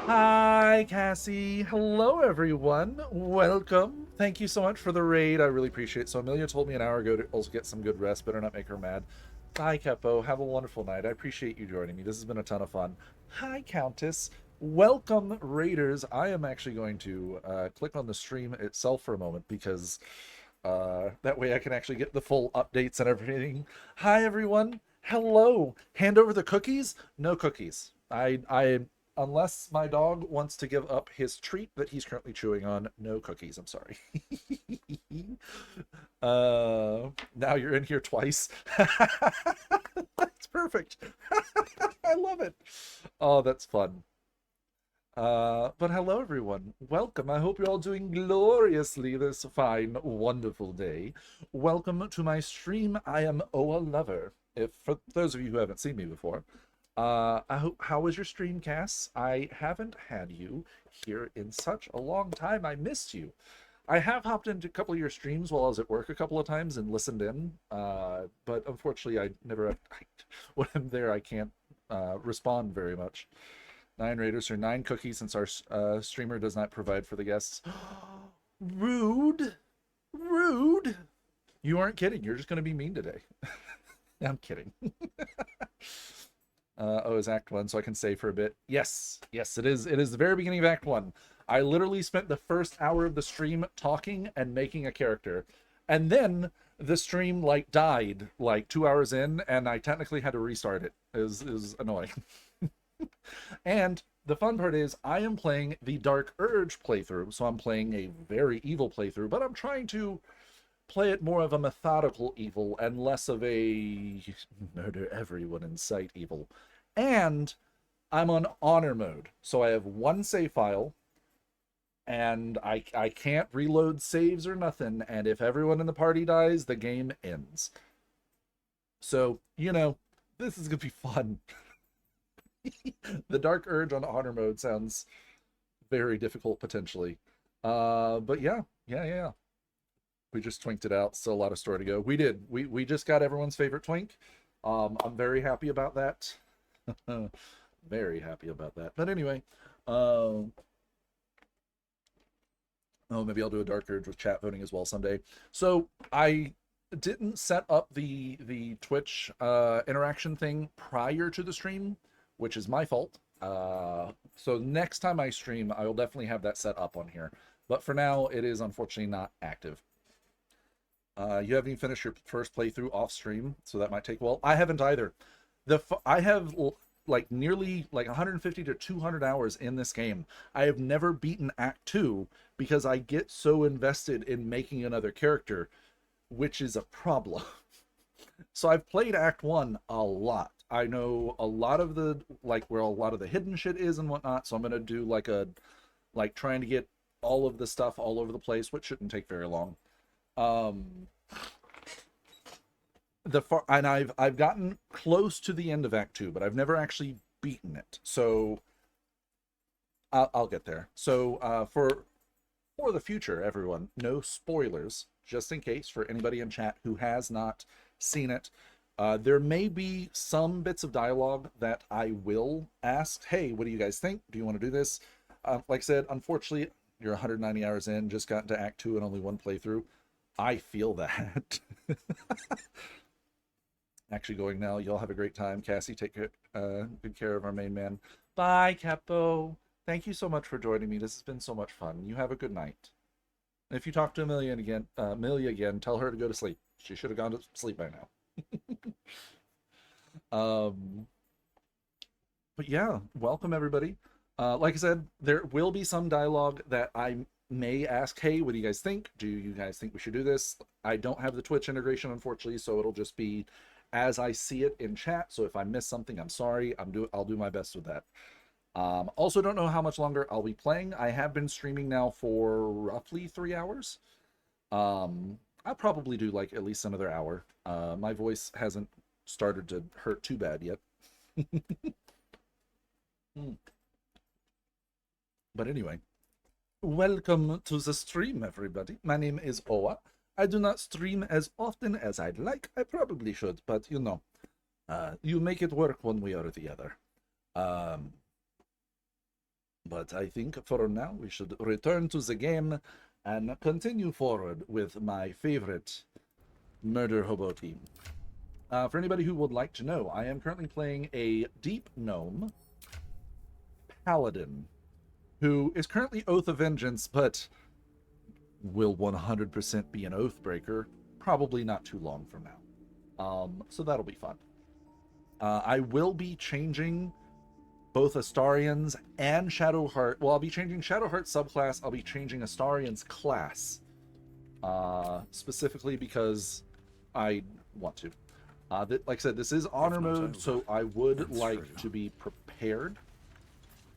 Hi, Cassie. Hello, everyone. Welcome. Thank you so much for the raid. I really appreciate it. So Amelia told me an hour ago to also get some good rest. Better not make her mad. Bye, Capo. Have a wonderful night. I appreciate you joining me. This has been a ton of fun. Hi, Countess. Welcome, Raiders. I am actually going to click on the stream itself for a moment because that way I can actually get the full updates and everything. Hi, everyone. Hello. Hand over the cookies? No cookies. Unless my dog wants to give up his treat that he's currently chewing on, no cookies. I'm sorry. Now you're in here twice. That's perfect. I love it. Oh, that's fun. But hello everyone. Welcome. I hope you're all doing gloriously this fine, wonderful day. Welcome to my stream. I am Oa Lover. If for those of you who haven't seen me before, how was your stream, Cass? I haven't had you here in such a long time. I missed you. I have hopped into a couple of your streams while I was at work a couple of times and listened in, but unfortunately I never, when I'm there, I can't respond very much. 9 Raiders or 9 cookies since our streamer does not provide for the guests. Rude. Rude. You aren't kidding. You're just going to be mean today. I'm kidding. Oh, is Act 1, so I can say for a bit. Yes. Yes, it is. It is the very beginning of Act 1. I literally spent the first hour of the stream talking and making a character. And then the stream, like, died, like, 2 hours in, and I technically had to restart it. It was annoying. And the fun part is I am playing the Dark Urge playthrough, so I'm playing a very evil playthrough, but I'm trying to play it more of a methodical evil and less of a murder everyone in sight evil. And I'm on honor mode, so I have one save file, and I can't reload saves or nothing, and if everyone in the party dies, the game ends. So, you know, this is gonna be fun. The Dark Urge on honor mode sounds very difficult potentially. But yeah. We just twinked it out. Still a lot of story to go. We did. We just got everyone's favorite twink. I'm very happy about that. Very happy about that. But anyway, oh, maybe I'll do a Dark Urge with chat voting as well someday. So I didn't set up the Twitch interaction thing prior to the stream, which is my fault. So next time I stream, I will definitely have that set up on here. But for now, it is unfortunately not active. You haven't even finished your first playthrough off stream, so that might take a while. I haven't either. I have like nearly like 150 to 200 hours in this game. I have never beaten Act 2 because I get so invested in making another character, which is a problem. So I've played Act 1 a lot. I know a lot of the, like, where a lot of the hidden shit is and whatnot, so I'm gonna do like trying to get all of the stuff all over the place, which shouldn't take very long. And I've gotten close to the end of Act 2, but I've never actually beaten it. So I'll get there. So for the future, everyone, no spoilers, just in case for anybody in chat who has not seen it. There may be some bits of dialogue that I will ask, hey, what do you guys think? Do you want to do this? Like I said, unfortunately, you're 190 hours in, just got into Act 2 and only one playthrough. I feel that. Actually going now. Y'all have a great time. Cassie, take good care of our main man. Bye, Capo. Thank you so much for joining me. This has been so much fun. You have a good night. And if you talk to Amelia again, tell her to go to sleep. She should have gone to sleep by now. But yeah, welcome everybody. Like I said, there will be some dialogue that I may ask, hey, what do you guys think? Do you guys think we should do this? I don't have the Twitch integration, unfortunately, so it'll just be as I see it in chat. So if I miss something, I'm sorry. I'll do my best with that. Also don't know how much longer I'll be playing. I have been streaming now for roughly 3 hours. I'll probably do like at least another hour. My voice hasn't started to hurt too bad yet. But anyway, welcome to the stream, everybody. My name is Oa. I do not stream as often as I'd like. I probably should, but you know, you make it work one way or the other. But I think for now we should return to the game and continue forward with my favorite murder hobo team. For anybody who would like to know, I am currently playing a deep gnome paladin who is currently Oath of Vengeance, but will 100% be an Oathbreaker, probably not too long from now. So that'll be fun. I will be changing both Astarian's and Shadowheart. Well, I'll be changing Shadowheart's subclass. I'll be changing Astarian's class, specifically because I want to. Like I said, this is honor mode, so I would like to be prepared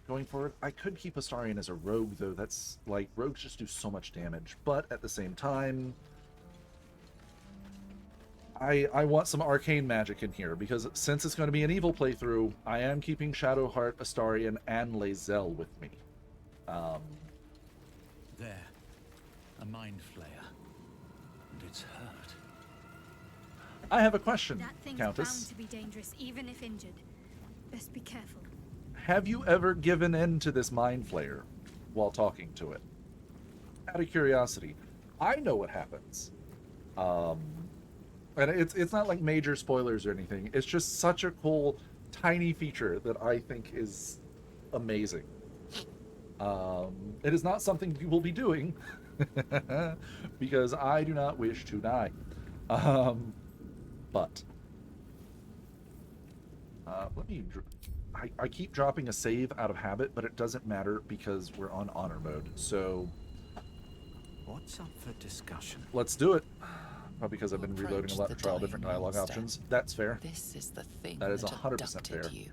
going forward. I could keep Astarian as a rogue, though. That's like, rogues just do so much damage. But at the same time, I want some arcane magic in here, because since it's going to be an evil playthrough, I am keeping Shadowheart, Astarian, and Lae'zel with me. There. A mind flayer. And it's hurt. I have a question, That thing's Countess. bound to be dangerous, even if injured. Best be careful. Have you ever given in to this mind flayer while talking to it? Out of curiosity. I know what happens. And it's not like major spoilers or anything. It's just such a cool, tiny feature that I think is amazing. It is not something you will be doing, because I do not wish to die. But let me... I keep dropping a save out of habit, but it doesn't matter because we're on honor mode. So What's up for discussion? let's do it. Probably because I've been You reloading a lot to approach try all the different dying dialogue monster. options. That's fair. This is the thing That is that 100% abducted fair. you.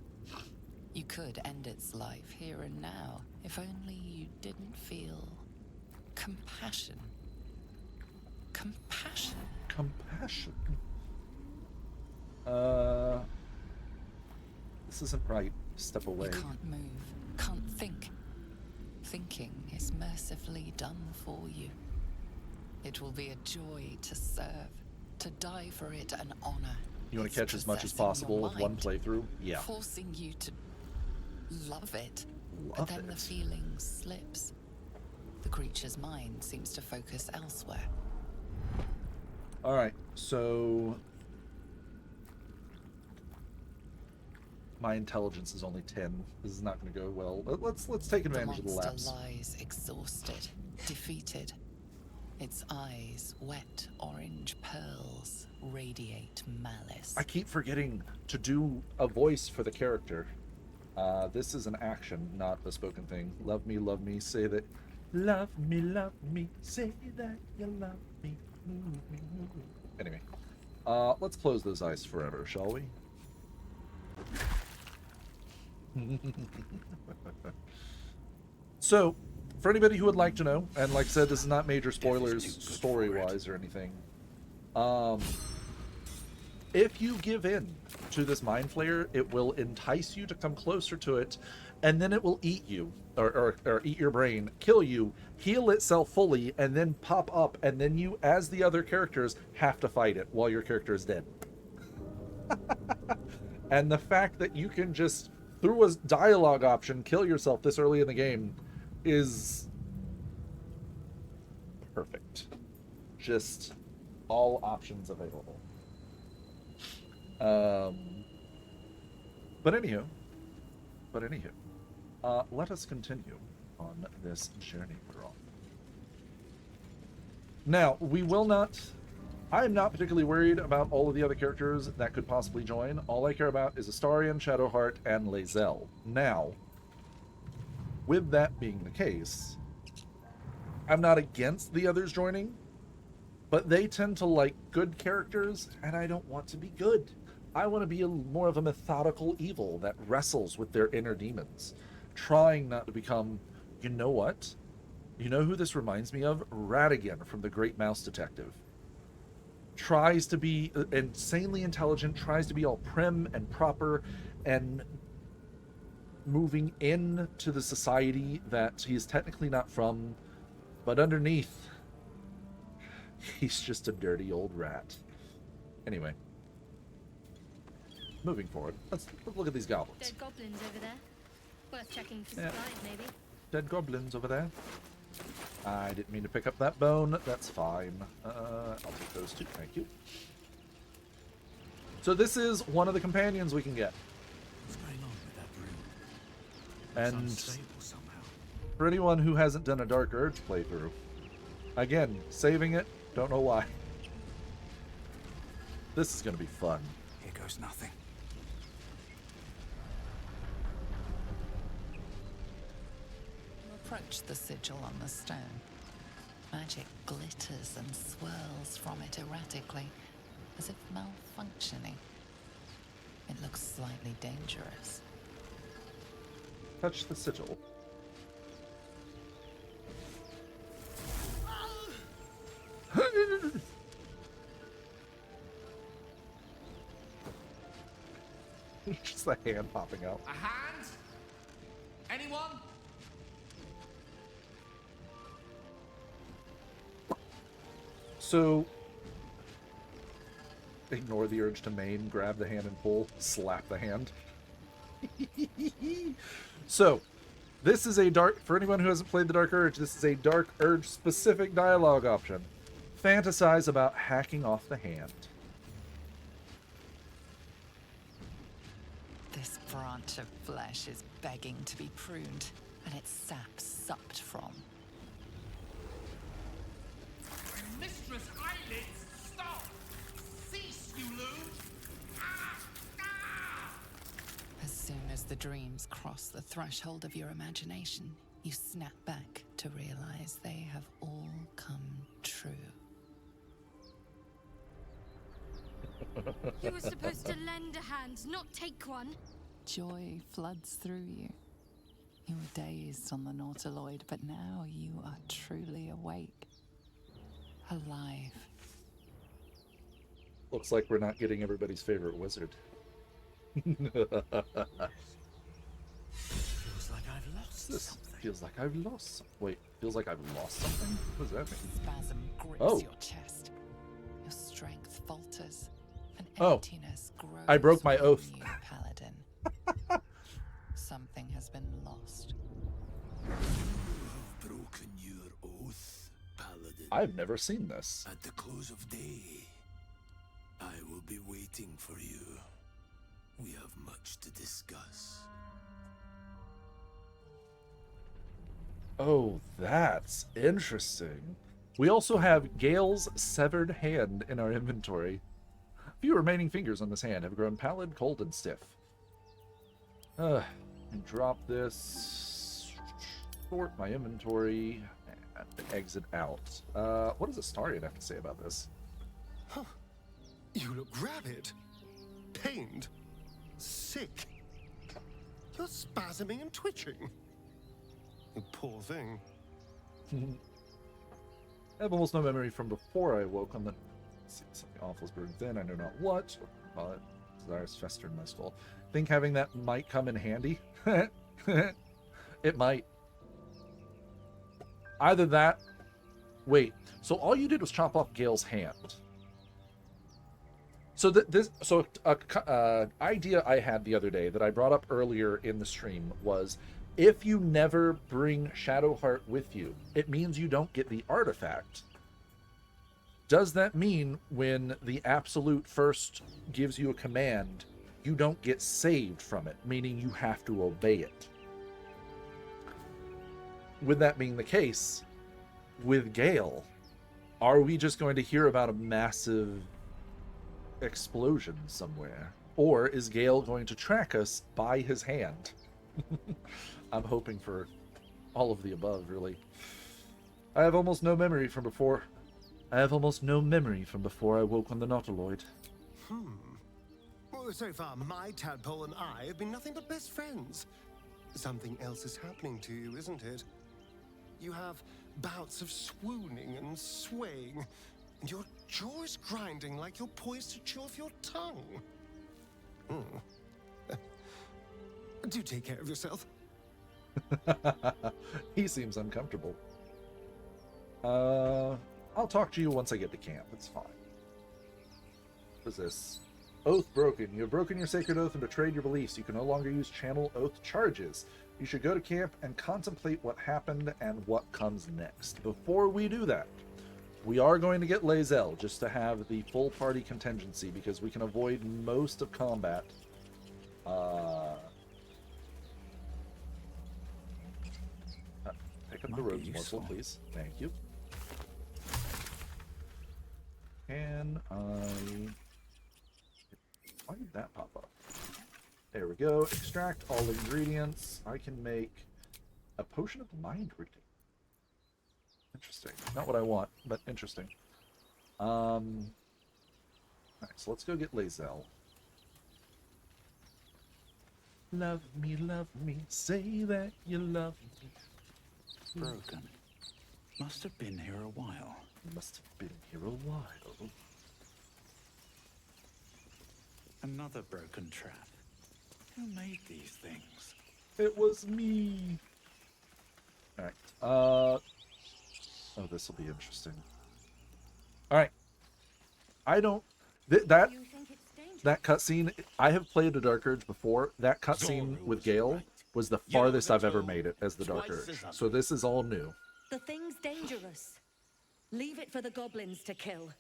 You could end its life here and now, if only you didn't feel compassion. Compassion? Compassion. This isn't right. Step away. You can't move, can't think. Thinking is mercifully done for you. It will be a joy to serve, to die for it an honor. You want It's to catch as much as possessing your possible with one mind, playthrough? Yeah. forcing you to love it. Love But then the it. feeling slips. The creature's mind seems to focus elsewhere. Alright, so... my intelligence is only 10. This is not going to go well. Let's take The advantage of the monster lapse. lies exhausted, defeated. Its eyes, wet orange pearls, radiate malice. I keep forgetting to do a voice for the character. This is an action, not a spoken thing. Love me, say that. Love me, say that you love me. Anyway, let's close those eyes forever, shall we? So, for anybody who would like to know, and like I said, this is not major spoilers story-wise or anything. If you give in to this mind flayer, it will entice you to come closer to it, and then it will eat you, or eat your brain, kill you, heal itself fully, and then pop up, and then you, as the other characters, have to fight it while your character is dead. And the fact that you can just, through a dialogue option, kill yourself this early in the game is perfect. Just all options available. But anywho, let us continue on this journey we're on. Now, we will not... I am not particularly worried about all of the other characters that could possibly join. All I care about is Astarian, Shadowheart, and Lae'zel. Now, with that being the case, I'm not against the others joining, but they tend to like good characters, and I don't want to be good. I want to be more of a methodical evil that wrestles with their inner demons, trying not to become, you know what? You know who this reminds me of? Ratigan from The Great Mouse Detective. Tries to be insanely intelligent, tries to be all prim and proper, and moving into the society that he is technically not from, but underneath, he's just a dirty old rat. Anyway, moving forward, let's look at these goblins. Dead goblins over there. Worth checking for Yeah. supplies, maybe. Dead goblins over there. I didn't mean to pick up that bone. That's fine. I'll take those two. Thank you. So this is one of the companions we can get. What's going on with that room? And It's unstable somehow. for anyone who hasn't done a Dark Urge playthrough, again, saving it, don't know why. This is going to be fun. Here goes nothing. You approach the sigil on the stone. Magic glitters and swirls from it erratically, as if malfunctioning. It looks slightly dangerous. Touch the sigil. Just the hand popping out. A hand? Anyone? So, ignore the urge to maim, grab the hand and pull, slap the hand. So, this is a dark, for anyone who hasn't played the Dark Urge, this is a Dark Urge specific dialogue option. Fantasize about hacking off the hand. This branch of flesh is begging to be pruned, and its sap sucked from. Mistress Eyelids, stop! Cease, you loon! Ah! Ah! As soon as the dreams cross the threshold of your imagination, you snap back to realize they have all come true. You were supposed to lend a hand, not take one. Joy floods through you. You were dazed on the Nautiloid, but now you are truly awake. Alive. Looks like we're not getting everybody's favorite wizard. Feels like I've lost This something. feels like I've lost. Wait, feels like I've lost something? What does that mean? Spasm grips Oh. your chest. Your strength falters. An Oh. emptiness grows. I broke my within oath. You, Paladin. Something has been lost. Have broken your oath, Paladin. I've never seen this. At the close of day, I will be waiting for you. We have much to discuss. Oh, that's interesting. We also have Gale's severed hand in our inventory. Few remaining fingers on this hand have grown pallid, cold, and stiff. And drop this. Sort my inventory. And exit out. What does Astarion have to say about this? You look rabid, pained, sick. You're spasming and twitching. You poor thing. I have almost no memory from before I awoke on the... Let's see, something awful is brewing within. I know not what, but desires fester in my skull. Think having that might come in handy. It might. Either that... Wait, so all you did was chop off Gale's hand. So idea I had the other day that I brought up earlier in the stream was, if you never bring Shadowheart with you, it means you don't get the artifact. Does that mean when the Absolute first gives you a command, you don't get saved from it, meaning you have to obey it? With that being the case, with Gale, are we just going to hear about a massive explosion somewhere? Or is Gale going to track us by his hand? I'm hoping for all of the above, really. I have almost no memory from before I woke on the Nautiloid. Well, so far, my tadpole and I have been nothing but best friends. Something else is happening to you, isn't it? You have bouts of swooning and swaying, and your jaw is grinding like you're poised to chew off your tongue. Do take care of yourself. He seems uncomfortable. I'll talk to you once I get to camp. It's fine. What's this? Oath broken. You have broken your sacred oath and betrayed your beliefs. You can no longer use channel oath charges. You should go to camp and contemplate what happened and what comes next. Before we do that, We are going to get Lae'zel just to have the full party contingency because we can avoid most of combat. Pick up the Might be rogue's morsel, useful. please. Thank you. Can I... Why did that pop up? There we go. Extract all ingredients. I can make a potion of mind reading. Interesting. Not what I want, but interesting. Alright, so let's go get Lae'zel. Love me, say that you love me. Broken. Must have been here a while. Must have been here a while. Another broken trap. Who made these things? It was me. Alright. Oh, this will be interesting. Alright. I don't... that cutscene, I have played a Dark Urge before. That cutscene with Gale was the farthest I've ever made it as the Dark Urge. So this is all new. The thing's dangerous. Leave it for the goblins to kill.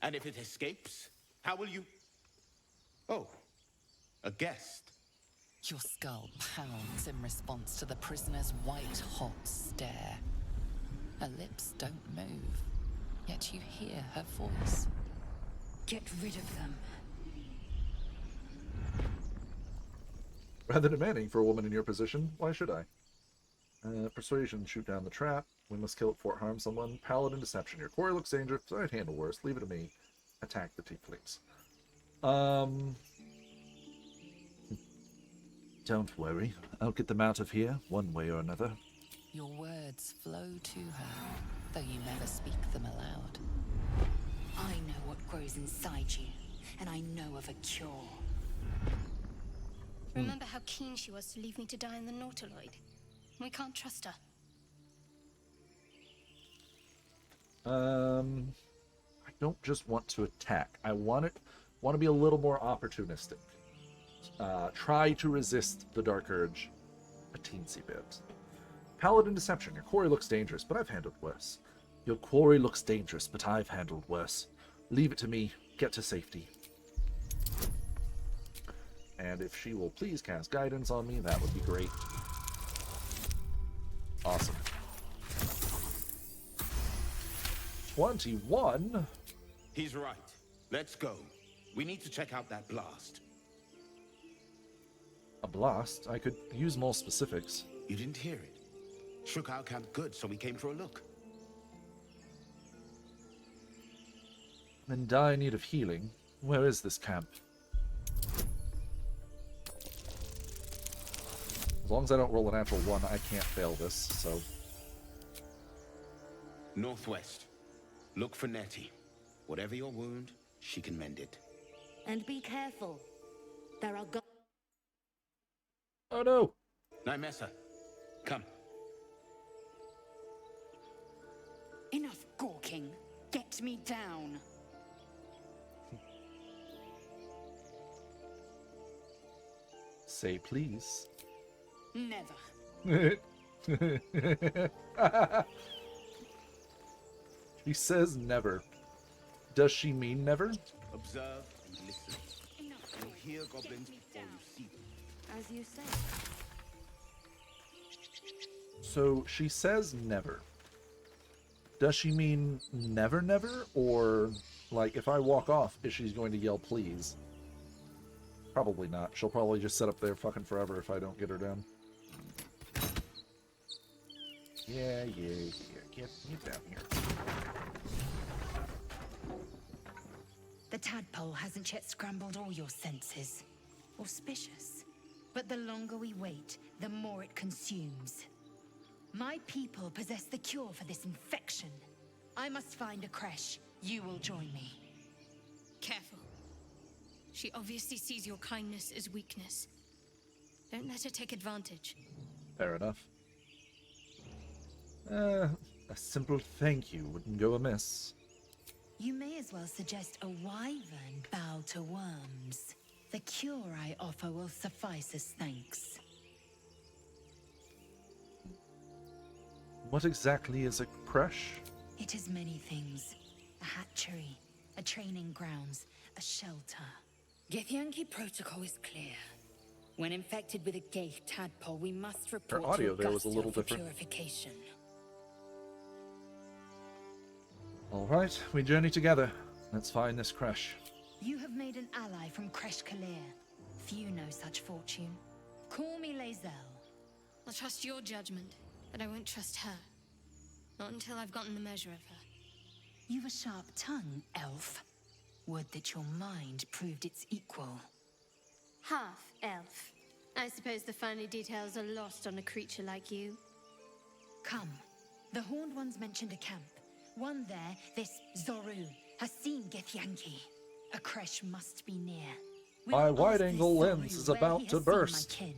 And if it escapes, how will you... Oh, a guest. Your skull pounds in response to the prisoner's white-hot stare. Her lips don't move, yet you hear her voice. Get rid of them. Rather demanding for a woman in your position. Why should I? Persuasion, shoot down the trap. We must kill it before it harms someone. Paladin, deception. Your quarry looks dangerous, but I'd handle worse. Leave it to me. Attack the tieflings. Don't worry. I'll get them out of here, one way or another. Your words flow to her, though you never speak them aloud. I know what grows inside you, and I know of a cure. Remember how keen she was to leave me to die in the Nautiloid? We can't trust her. I don't just want to attack. I want to be a little more opportunistic. Try to resist the Dark Urge a teensy bit. Paladin deception. Your quarry looks dangerous, but I've handled worse. Your quarry looks dangerous, but I've handled worse. Leave it to me. Get to safety. And if she will please cast guidance on me, that would be great. Awesome. 21? He's right. Let's go. We need to check out that blast. A blast? I could use more specifics. You didn't hear it. Shook our camp good, so we came for a look. I'm in dire need of healing. Where is this camp? As long as I don't roll a natural 1, I can't fail this, so... Northwest. Look for Nettie. Whatever your wound, she can mend it. And be careful. There are Oh no! Nymessa, come. Enough gawking. Get me down. Say please. Never. She says never. Does she mean never? Observe and listen. Enough You'll talking. hear Get goblins me before down. you see them. As you say. So she says never. Does she mean never never? Or, like, if I walk off, is she going to yell please? Probably not. She'll probably just sit up there fucking forever if I don't get her down. Yeah. Get down here. The tadpole hasn't yet scrambled all your senses. Auspicious. But the longer we wait, the more it consumes. My people possess the cure for this infection. I must find a creche. You will join me. Careful. She obviously sees your kindness as weakness. Don't let her take advantage. Fair enough. A simple thank you wouldn't go amiss. You may as well suggest a wyvern bow to worms. The cure I offer will suffice as thanks. What exactly is a creche? It is many things. A hatchery, a training grounds, a shelter. Githyanki protocol is clear. When infected with a Ghaik tadpole, we must Her report to audio there was a Augusta little for different. purification. All right, we journey together. Let's find this crash. You have made an ally from Kresh Kalir. Few know such fortune. Call me Lae'zel. I'll trust your judgment, but I won't trust her. Not until I've gotten the measure of her. You've a sharp tongue, elf. Would that your mind proved its equal. Half elf. I suppose the finer details are lost on a creature like you. Come. The Horned Ones mentioned a camp. One there, this Zoru, has seen Githyanki. A Kresh must be near. We My will ask wide-angle this lens Zoru is where about he to has seen my burst. kin.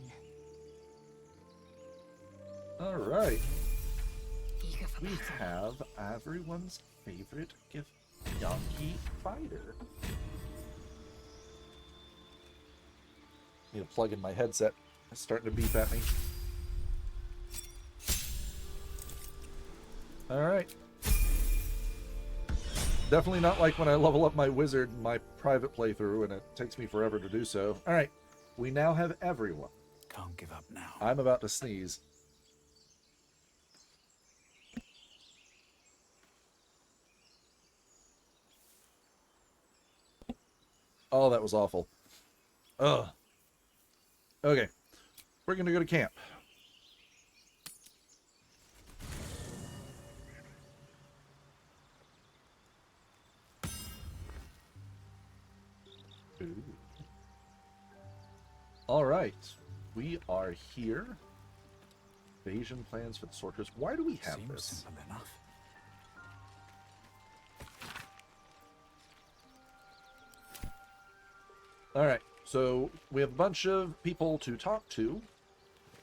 All right. Eager for We battle. have everyone's favorite Githyanki fighter. Need to plug in my headset. It's starting to beep at me. Alright. Definitely not like when I level up my wizard in my private playthrough and it takes me forever to do so. Alright. We now have everyone. Can't give up now. I'm about to sneeze. Oh, that was awful. Ugh. Okay. We're gonna go to camp. Ooh. All right. We are here. Invasion plans for the sorcerers. Why do we have Seems this? simple enough. All right. So we have a bunch of people to talk to.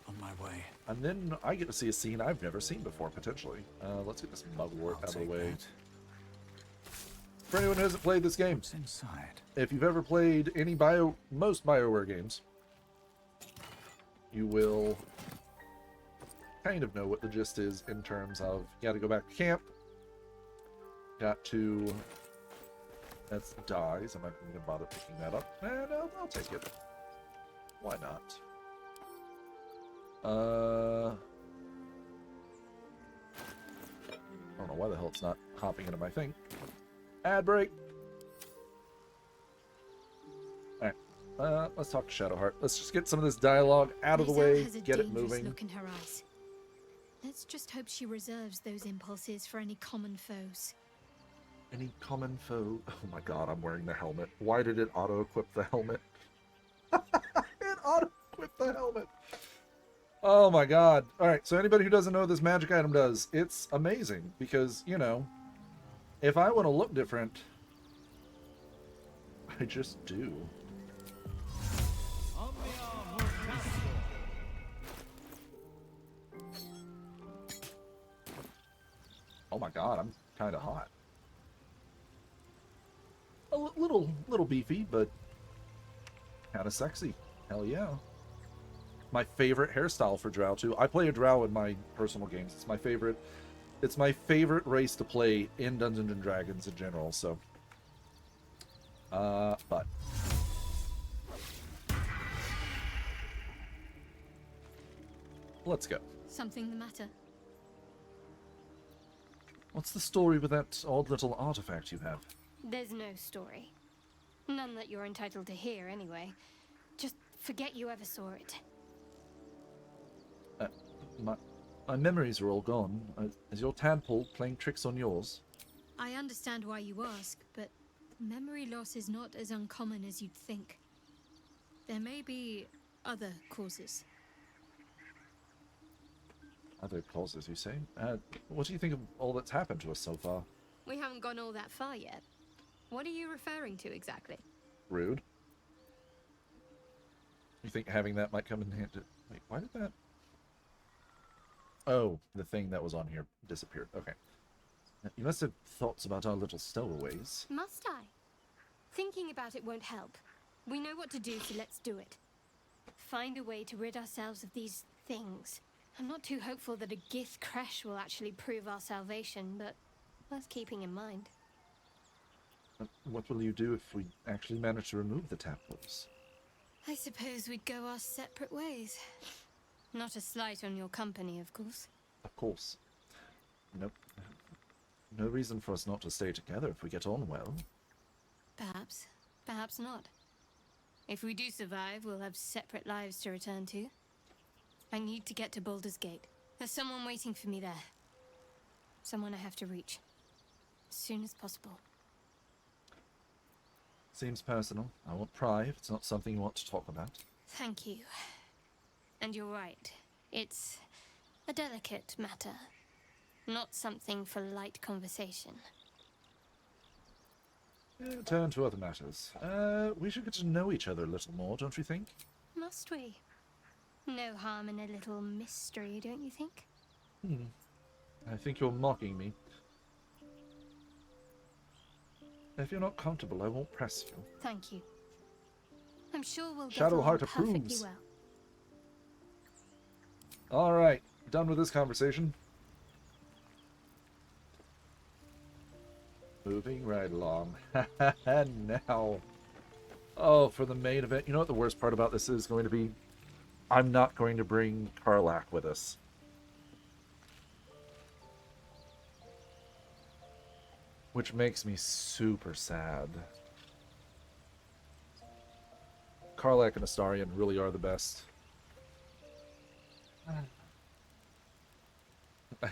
On my way. And then I get to see a scene I've never seen before, potentially. Let's get this mugwort I'll out of the take way. that. For anyone who hasn't played this game, What's inside? if you've ever played any most BioWare games, you will kind of know what the gist is in terms of you got to go back to camp, got to... That's dies. I'm not even going to bother picking that up. No, I'll take it. Why not? I don't know why the hell it's not hopping into my thing. Ad break. Alright. Let's talk to Shadowheart. Let's just get some of this dialogue out of the Lae'zel way, has a get it dangerous moving. look in her eyes. Let's just hope she reserves those impulses for any common foes. Any common foe? Oh my god, I'm wearing the helmet. Why did it auto-equip the helmet? It auto-equipped the helmet! Oh my god. Alright, so anybody who doesn't know what this magic item does, it's amazing. Because, you know, if I want to look different, I just do. Oh my god, I'm kind of hot. A little beefy, but kind of sexy. Hell yeah. My favorite hairstyle for Drow too. I play a Drow in my personal games. It's my favorite. It's my favorite race to play in Dungeons and Dragons in general. So, but let's go. Something the matter? What's the story with that odd little artifact you have? There's no story. None that you're entitled to hear, anyway. Just forget you ever saw it. My memories are all gone. Is your tadpole playing tricks on yours? I understand why you ask, but memory loss is not as uncommon as you'd think. There may be other causes. Other causes, you say? What do you think of all that's happened to us so far? We haven't gone all that far yet. What are you referring to exactly? Rude. You think having that might come in handy? Wait, why did that... Oh, the thing that was on here disappeared. Okay. You must have thoughts about our little stowaways. Must I? Thinking about it won't help. We know what to do, so let's do it. Find a way to rid ourselves of these things. I'm not too hopeful that a Gith crash will actually prove our salvation, but Worth keeping in mind. What will you do if we actually manage to remove the tadpoles? I suppose we'd go our separate ways. Not a slight on your company, of course. Of course. Nope. No reason for us not to stay together if we get on well. Perhaps. Perhaps not. If we do survive, we'll have separate lives to return to. I need to get to Baldur's Gate. There's someone waiting for me there. Someone I have to reach. As soon as possible. Seems personal. I won't pry if it's not something you want to talk about. Thank you. And you're right. It's a delicate matter. Not something for light conversation. Turn to other matters. We should get to know each other a little more, don't you think? Must we? No harm in a little mystery, don't you think? I think you're mocking me. If you're not comfortable, I won't press you. Thank you. I'm sure we'll get Shadowheart along perfectly approves. well. Alright, done with this conversation. Moving right along. Now. Oh, for the main event. You know what the worst part about this is going to be? I'm not going to bring Karlach with us. Which makes me super sad. Karlach and Astarion really are the best.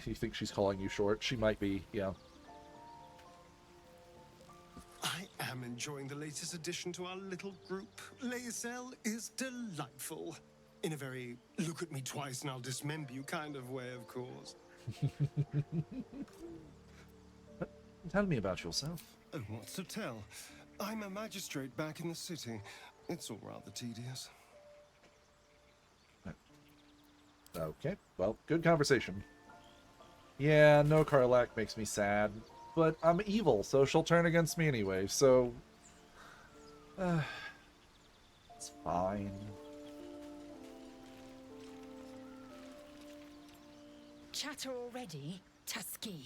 You think she's calling you short? She might be, yeah. I am enjoying the latest addition to our little group. Lae'zel is delightful. In a very look at me twice and I'll dismember you kind of way, of course. Tell me about yourself. Oh, what's to tell? I'm a magistrate back in the city. It's all rather tedious. Okay, well, good conversation. Yeah, no Karlach makes me sad, but I'm evil, so she'll turn against me anyway, so... it's fine. Chatter already? Tusky.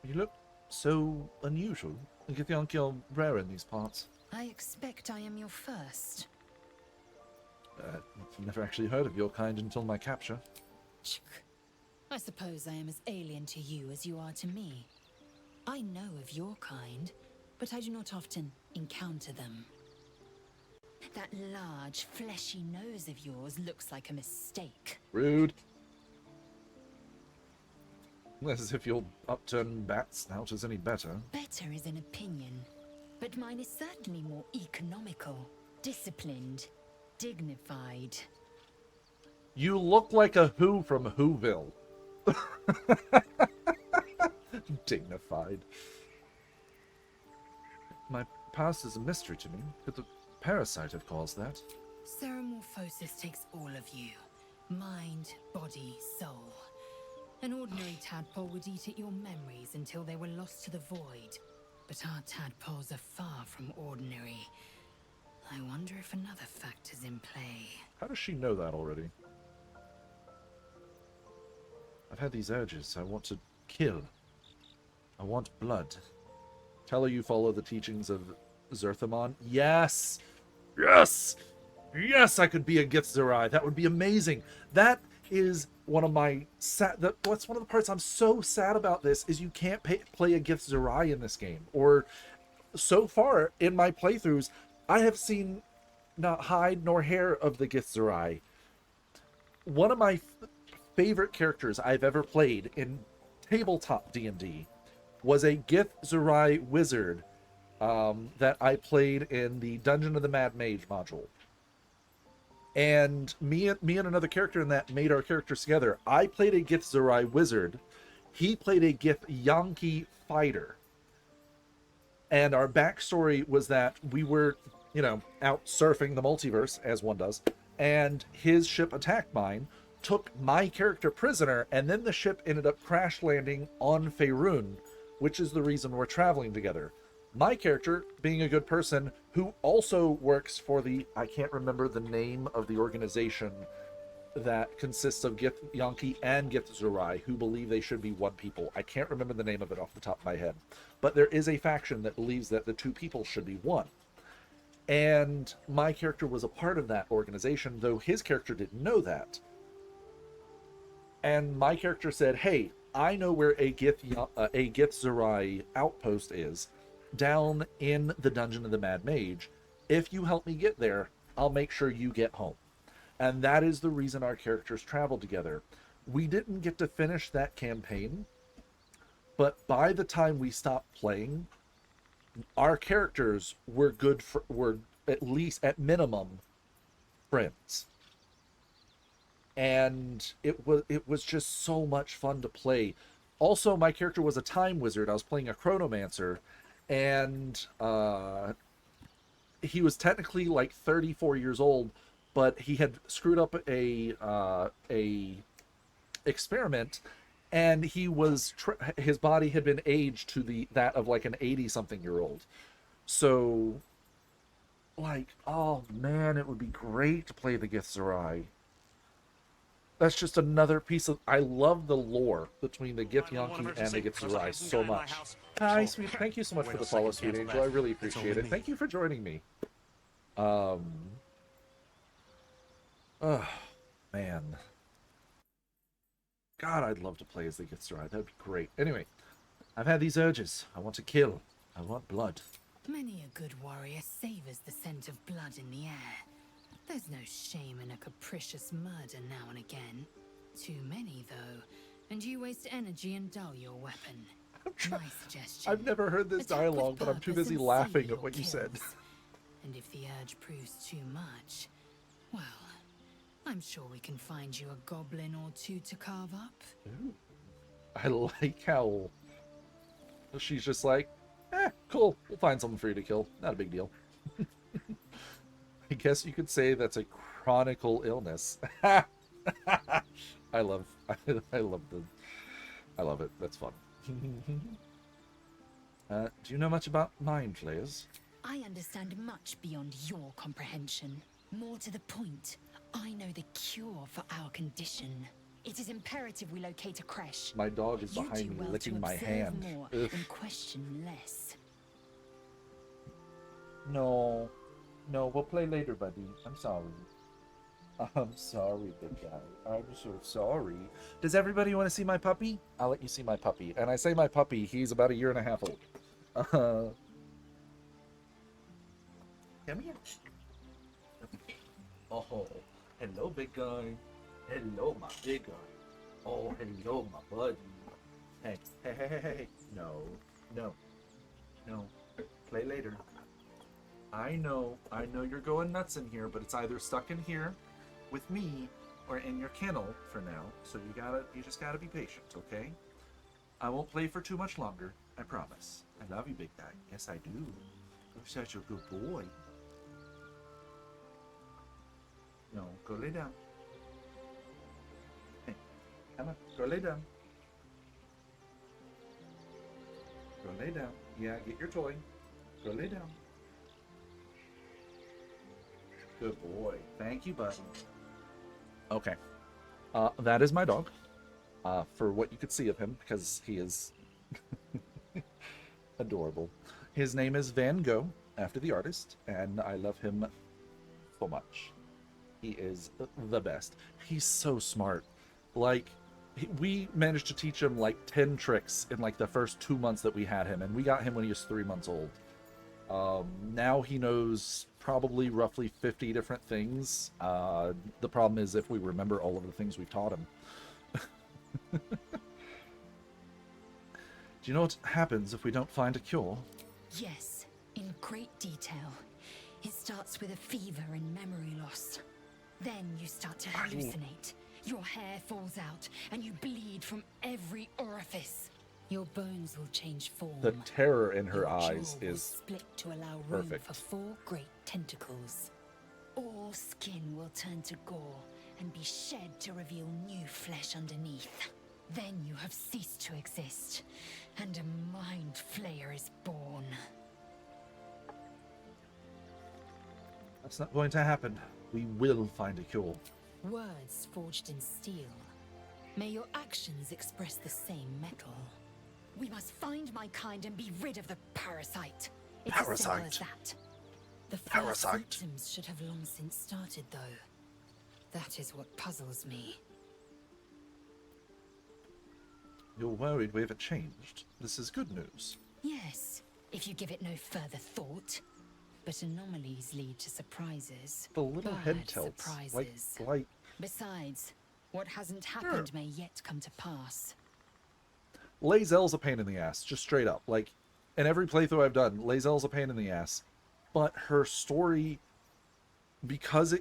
You look so unusual. You think you're rare in these parts. I expect I am your first. Never actually heard of your kind until my capture. I suppose I am as alien to you as you are to me. I know of your kind, but I do not often encounter them. That large, fleshy nose of yours looks like a mistake. Rude. As if your upturned bat snout is any better. Better is an opinion, but mine is certainly more economical, disciplined, dignified. You look like a Who from Whoville. Dignified. My past is a mystery to me. Could the parasite have caused that? Ceramorphosis takes all of you. Mind, body, soul. An ordinary tadpole would eat at your memories until they were lost to the void. But our tadpoles are far from ordinary. I wonder if another factor's in play. How does she know that already? I've had these urges. I want to kill. I want blood. Tell her you follow the teachings of Zerthamon. Yes! Yes! Yes, I could be a Githzerai. That would be amazing. That is one of my what's one of the parts I'm so sad about this is you can't play a Githzerai in this game. Or so far in my playthroughs, I have seen not hide nor hair of the Githzerai. One of my favorite characters I've ever played in tabletop D&D was a Githzerai wizard that I played in the Dungeon of the Mad Mage module. And me and another character in that made our characters together. I played a Githzerai wizard. He played a Githyanki fighter. And our backstory was that we were, out surfing the multiverse, as one does. And his ship attacked mine, took my character prisoner, and then the ship ended up crash landing on Faerun, which is the reason we're traveling together. My character, being a good person, who also works for the, I can't remember the name of the organization, that consists of Gith Yankee and Gith Zerai, who believe they should be one people. I can't remember the name of it off the top of my head, but there is a faction that believes that the two people should be one. And my character was a part of that organization, though his character didn't know that. And my character said, hey, I know where a Gith Zerai outpost is, down in the Dungeon of the Mad Mage. If you help me get there, I'll make sure you get home. And that is the reason our characters traveled together. We didn't get to finish that campaign, but by the time we stopped playing, our characters were were at least, at minimum, friends. And it was just so much fun to play. Also, my character was a time wizard. I was playing a chronomancer, and he was technically like 34 years old, but he had screwed up a experiment, and he was his body had been aged to that of like an 80-something-year-old. So, like, oh man, it would be great to play the Githzerai. That's just another piece of. I love the lore between the Githyanki and the Githzerai so much. Hi, sweet. Thank you so much for the follow, sweet angel. I really appreciate it. Thank you for joining me. Oh man. God, I'd love to play as the Githzerai. That'd be great. Anyway, I've had these urges. I want to kill. I want blood. Many a good warrior savors the scent of blood in the air. There's no shame in a capricious murder now and again. Too many, though, and you waste energy and dull your weapon. My suggestion. I've never heard this dialogue, but I'm too busy laughing at what you said. And if the urge proves too much, well, I'm sure we can find you a goblin or two to carve up. Ooh. I like how she's just like, cool, we'll find something for you to kill. Not a big deal. I guess you could say that's a chronicle illness. I love it. That's fun. Do you know much about mind flayers? I understand much beyond your comprehension. More to the point, I know the cure for our condition. It is imperative we locate a creche. My dog is behind me, well licking my hand. More and question less. No, we'll play later, buddy. I'm sorry. I'm sorry, big guy. I'm so sorry. Does everybody want to see my puppy? I'll let you see my puppy. And I say my puppy, he's about 1.5 years old. Come here. Oh, hello, big guy. Hello, my big guy. Oh, hello, my buddy. Hey. No. Play later. I know you're going nuts in here, but it's either stuck in here with me or in your kennel for now. So you just gotta be patient, okay? I won't play for too much longer, I promise. I love you, big guy. Yes, I do. You're such a good boy. No, go lay down. Hey, come on, go lay down. Go lay down. Yeah, get your toy. Go lay down. Good boy. Thank you, buddy. Okay. That is my dog. For what you could see of him, because he is adorable. His name is Van Gogh, after the artist, and I love him so much. He is the best. He's so smart. Like, we managed to teach him like 10 tricks in like the first 2 months that we had him, and we got him when he was 3 months old. Now he knows probably roughly 50 different things. The problem is if we remember all of the things we've taught him. Do you know what happens if we don't find a cure? Yes, in great detail. It starts with a fever and memory loss. Then you start to hallucinate. Your hair falls out, and you bleed from every orifice. Your bones will change form. The terror in her Your eyes jaw will is split to allow room perfect. for 4 great tentacles. All skin will turn to gore and be shed to reveal new flesh underneath. Then you have ceased to exist, and a mind flayer is born. That's not going to happen. We will find a cure. Words forged in steel. May your actions express the same metal. We must find my kind and be rid of the parasite. It's as simple as that. The first symptoms should have long since started, though. That is what puzzles me. You're worried we haven't changed. This is good news. Yes, if you give it no further thought. But anomalies lead to surprises. The little Bad head tilts. surprises. Like, Besides, what hasn't happened may yet come to pass. Lae'zel's a pain in the ass, just straight up. Like, in every playthrough I've done, Lae'zel's a pain in the ass. But her story, because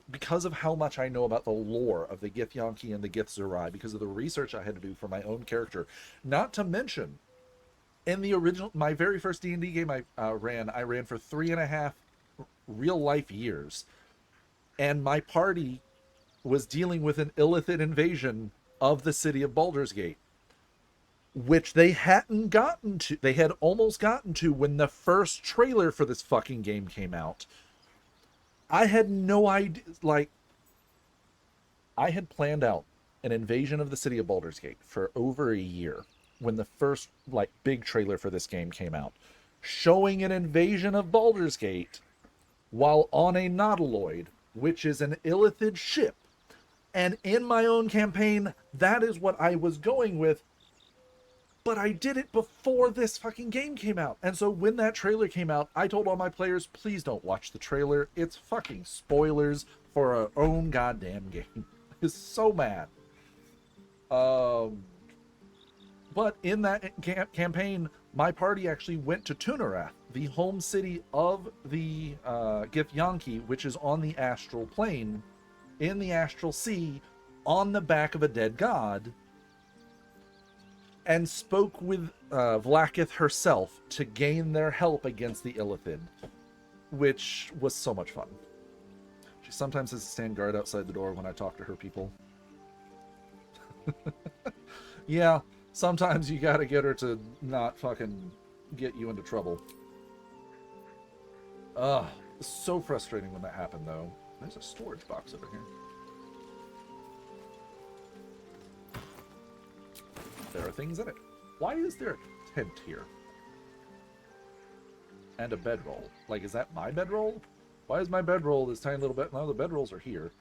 of how much I know about the lore of the Githyanki and the Githzerai, because of the research I had to do for my own character, not to mention, in the original, my very first D&D game I ran for 3.5 real-life years. And my party was dealing with an Illithid invasion of the city of Baldur's Gate, which they hadn't gotten to. They had almost gotten to when the first trailer for this fucking game came out. I had no idea. Like, I had planned out an invasion of the city of Baldur's Gate for over a year when the first, like, big trailer for this game came out, showing an invasion of Baldur's Gate while on a Nautiloid, which is an Illithid ship. And in my own campaign, that is what I was going with. But I did it before this fucking game came out. And so when that trailer came out, I told all my players, please don't watch the trailer. It's fucking spoilers for our own goddamn game. It's so mad. But in that campaign, my party actually went to Tunarath, the home city of the Githyanki, which is on the astral plane, in the astral sea, on the back of a dead god, and spoke with Vlaakith herself to gain their help against the Illithid, which was so much fun. She sometimes has to stand guard outside the door when I talk to her people. Yeah, sometimes you gotta get her to not fucking get you into trouble. Ugh, so frustrating when that happened, though. There's a storage box over here. There are things in it. Why is there a tent here? And a bedroll. Like, is that my bedroll? Why is my bedroll this tiny little bed? No, the bedrolls are here.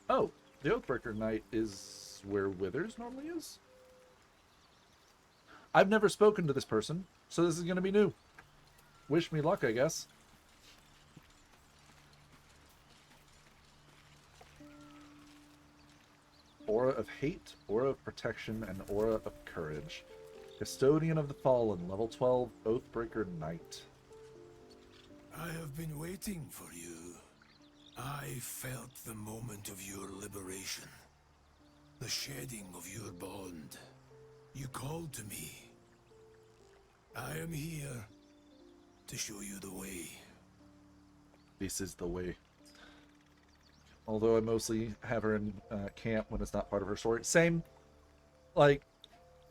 Oh, the Oathbreaker Knight is where Withers normally is? I've never spoken to this person, so this is going to be new. Wish me luck, I guess. Aura of Hate, Aura of Protection, and Aura of Courage. Custodian of the Fallen, level 12, Oathbreaker Knight. I have been waiting for you. I felt the moment of your liberation. The shedding of your bond. You called to me. I am here to show you the way. This is the way. Although I mostly have her in camp when it's not part of her story. Same. Like,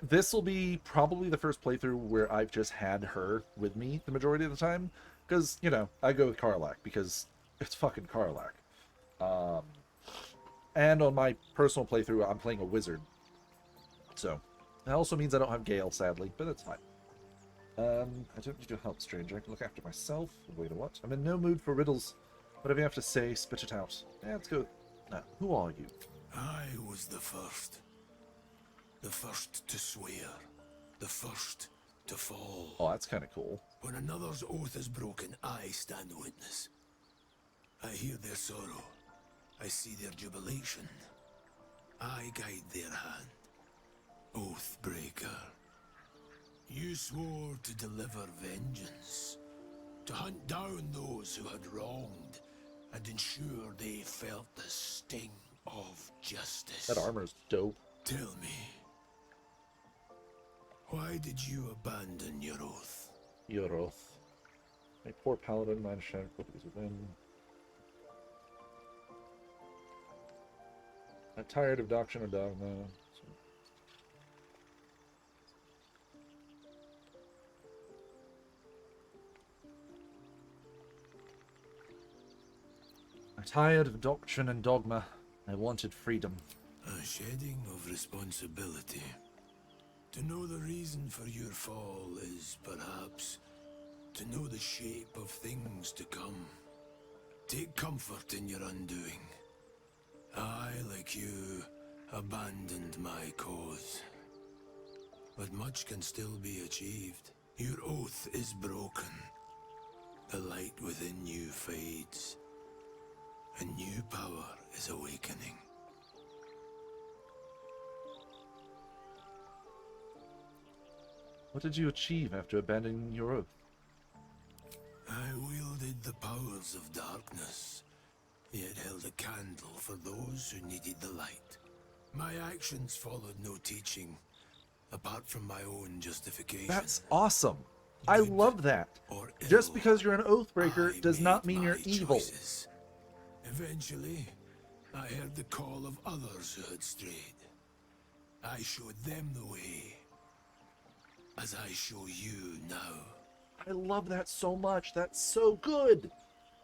this will be probably the first playthrough where I've just had her with me the majority of the time. Because, you know, I go with Karlach because it's fucking Karlach. And on my personal playthrough, I'm playing a wizard. So, that also means I don't have Gale, sadly, but that's fine. I don't need your help, stranger. I can look after myself. Wait a what? I'm in no mood for riddles. Whatever you have to say, spit it out. Yeah, let's go. Now, who are you? I was the first. The first to swear. The first to fall. Oh, that's kind of cool. When another's oath is broken, I stand witness. I hear their sorrow. I see their jubilation. I guide their hand. Oathbreaker. You swore to deliver vengeance. To hunt down those who had wronged and ensure they felt the sting of justice. That armor's dope. Tell me, why did you abandon your oath? Your oath. My poor paladin, mine shadow copies within. I'm tired of doctrine or dogma. I'm tired of doctrine and dogma. I wanted freedom. A shedding of responsibility. To know the reason for your fall is, perhaps, to know the shape of things to come. Take comfort in your undoing. I, like you, abandoned my cause. But much can still be achieved. Your oath is broken. The light within you fades. A new power is awakening. What did you achieve after abandoning your oath? I wielded the powers of darkness, yet held a candle for those who needed the light. My actions followed no teaching, apart from my own justification. That's awesome. I love that. Or Just ill, because you're an Oathbreaker I does not made mean you're my evil. choices. Eventually, I heard the call of others who had strayed. I showed them the way, as I show you now. I love that so much. That's so good.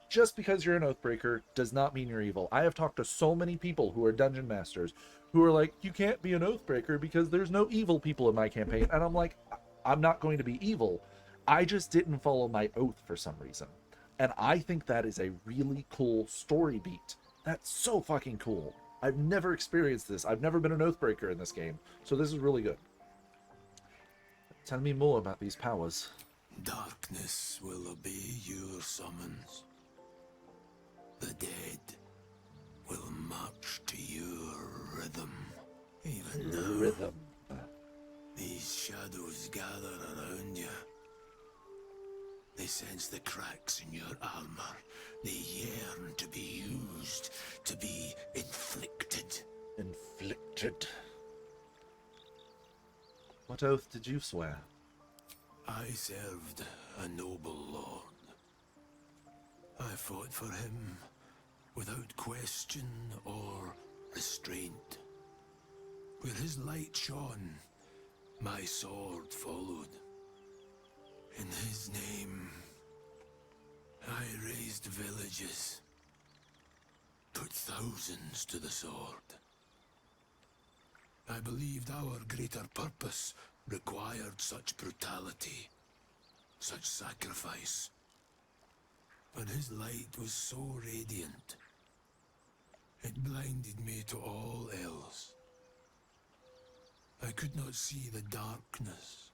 Just because you're an Oathbreaker does not mean you're evil. I have talked to so many people who are dungeon masters who are like, you can't be an Oathbreaker because there's no evil people in my campaign. And I'm like, I'm not going to be evil. I just didn't follow my oath for some reason. And I think that is a really cool story beat. That's so fucking cool. I've never experienced this. I've never been an Oathbreaker in this game. So this is really good. Tell me more about these powers. Darkness will obey your summons. The dead will march to your rhythm. Even now, Rhythm. these shadows gather around you. They sense the cracks in your armor. They yearn to be used, to be inflicted. Inflicted. What oath did you swear? I served a noble lord. I fought for him without question or restraint. Where his light shone, my sword followed. In his name, I raised villages, put thousands to the sword. I believed our greater purpose required such brutality, such sacrifice. But his light was so radiant, it blinded me to all else. I could not see the darkness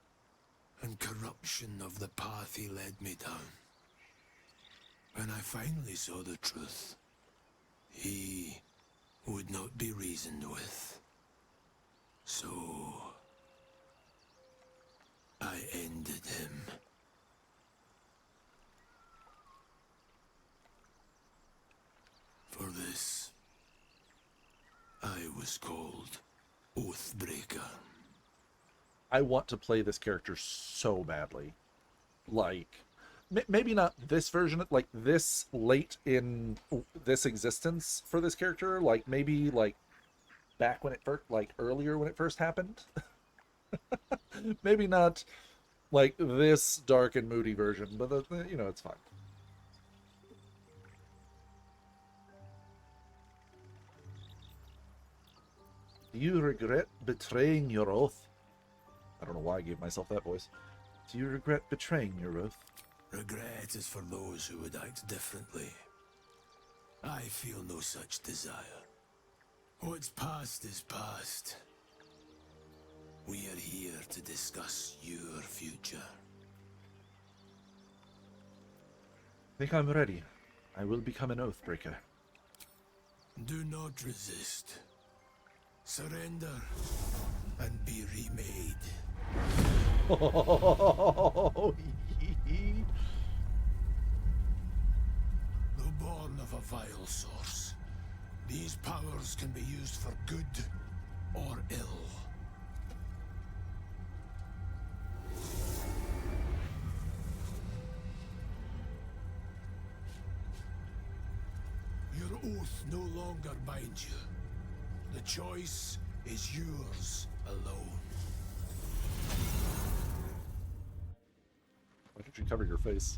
and corruption of the path he led me down. When I finally saw the truth, he would not be reasoned with. So I ended him. For this, I was called Oathbreaker. I want to play this character so badly. Like, maybe not this version, like this late in this existence for this character. Like, maybe like back when it first, like earlier when it first happened. Maybe not like this dark and moody version, but you know, it's fine. Do you regret betraying your oath? I don't know why I gave myself that voice. Do you regret betraying your oath? Regret is for those who would act differently. I feel no such desire. What's past is past. We are here to discuss your future. I think I'm ready. I will become an Oathbreaker. Do not resist. Surrender and be remade. Oh, Though born of a vile source, these powers can be used for good or ill. Your oath no longer binds you. The choice is yours alone. Why don't you cover your face?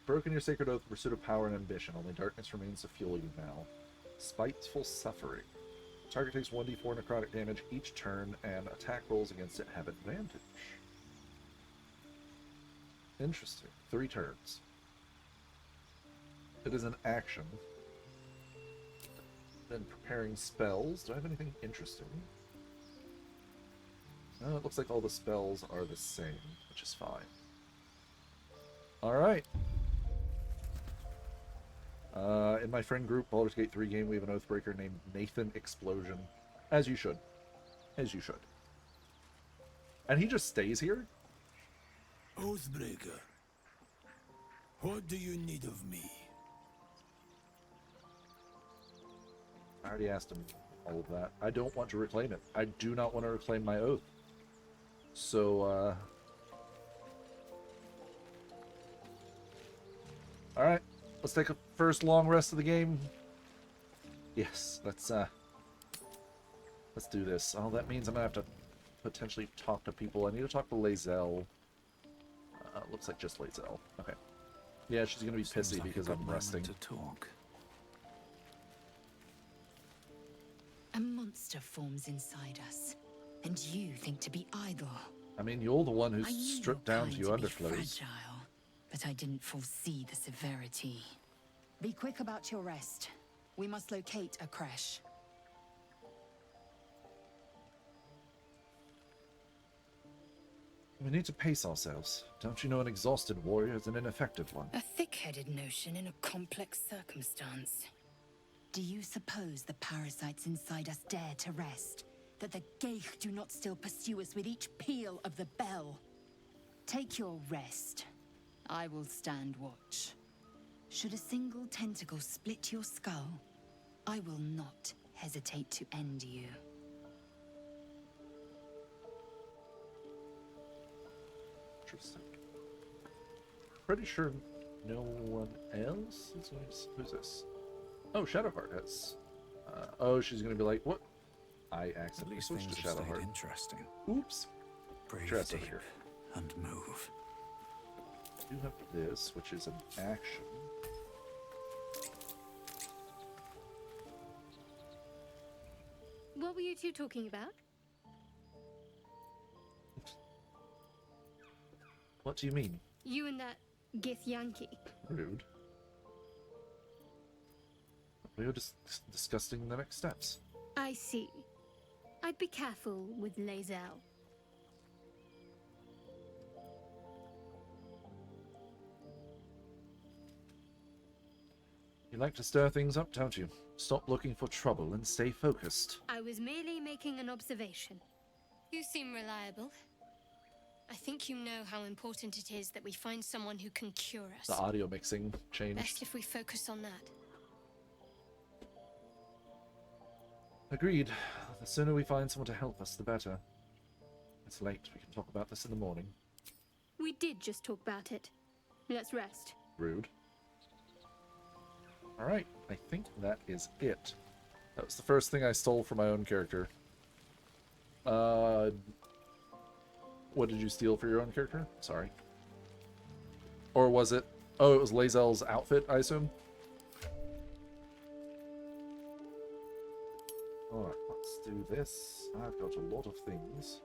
Broken your sacred oath in pursuit of power and ambition. Only darkness remains to fuel you now. Spiteful suffering. Target takes 1d4 necrotic damage each turn, and attack rolls against it have advantage. Interesting. 3 turns. It is an action. Then preparing spells. Do I have anything interesting? No, it looks like all the spells are the same, which is fine. Alright. In my friend group, Baldur's Gate 3 game, we have an Oathbreaker named Nathan Explosion. As you should. As you should. And he just stays here? Oathbreaker, what do you need of me? I already asked him all of that. I don't want to reclaim it. I do not want to reclaim my oath. So, alright. Let's take a first long rest of the game. Yes, let's do this. Oh, that means I'm gonna have to potentially talk to people. I need to talk to Lae'zel. Looks like just Lae'zel. Okay. Yeah, she's gonna be pissy because I'm resting. To talk. A monster forms inside us, and you think to be idle. I mean, you're the one who's I knew stripped your down to kind your be underclothes. fragile, but I didn't foresee the severity. Be quick about your rest. We must locate a crash. We need to pace ourselves. Don't you know an exhausted warrior is an ineffective one? A thick-headed notion in a complex circumstance. Do you suppose the parasites inside us dare to rest? That the Geich do not still pursue us with each peal of the bell? Take your rest. I will stand watch. Should a single tentacle split your skull, I will not hesitate to end you. Interesting. Pretty sure no one else is going to... Who's this? Oh, Shadowheart has... oh, she's going to be like, what? I At accidentally least switched things to have stayed Shadowheart. interesting. Oops. Breathe Sure, that's over deep here. and move. I do have this, which is an action. What were you two talking about? What do you mean? You and that Gith Yankee. Rude. We were just discussing the next steps. I see. I'd be careful with Lae'zel. You like to stir things up, don't you? Stop looking for trouble and stay focused. I was merely making an observation. You seem reliable. I think you know how important it is that we find someone who can cure us. The audio mixing Best changed. if we focus on that. Agreed. The sooner we find someone to help us, the better. It's late. We can talk about this in the morning. We did just talk about it. Let's rest. Rude. Alright, I think that is it. That was the first thing I stole from my own character. What did you steal for your own character? Sorry. Or was it... Oh, it was Lae'zel's outfit, I assume? Alright, let's do this. I've got a lot of things.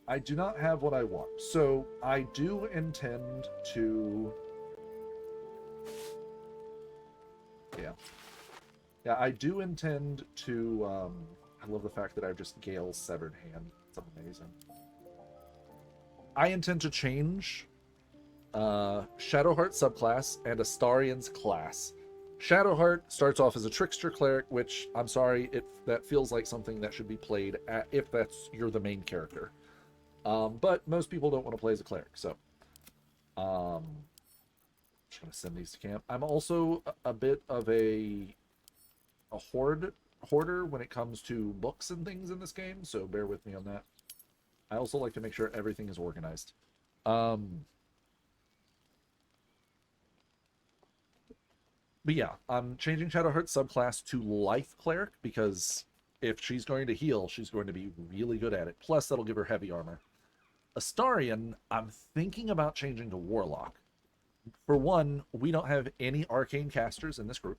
I do not have what I want. So, I do intend to... Yeah, I do intend to, I love the fact that I've just Gale's severed hand. It's amazing. I intend to change Shadowheart subclass and Astarion's class. Shadowheart starts off as a trickster cleric, which, I'm sorry, that feels like something that should be played if you're the main character. But most people don't want to play as a cleric, so... just gonna send these to camp. I'm also a bit of a hoarder when it comes to books and things in this game, so bear with me on that. I also like to make sure everything is organized. But yeah, I'm changing Shadowheart's subclass to Life Cleric, because if she's going to heal, she's going to be really good at it. Plus, that'll give her heavy armor. Astarion, I'm thinking about changing to Warlock. For one, we don't have any arcane casters in this group.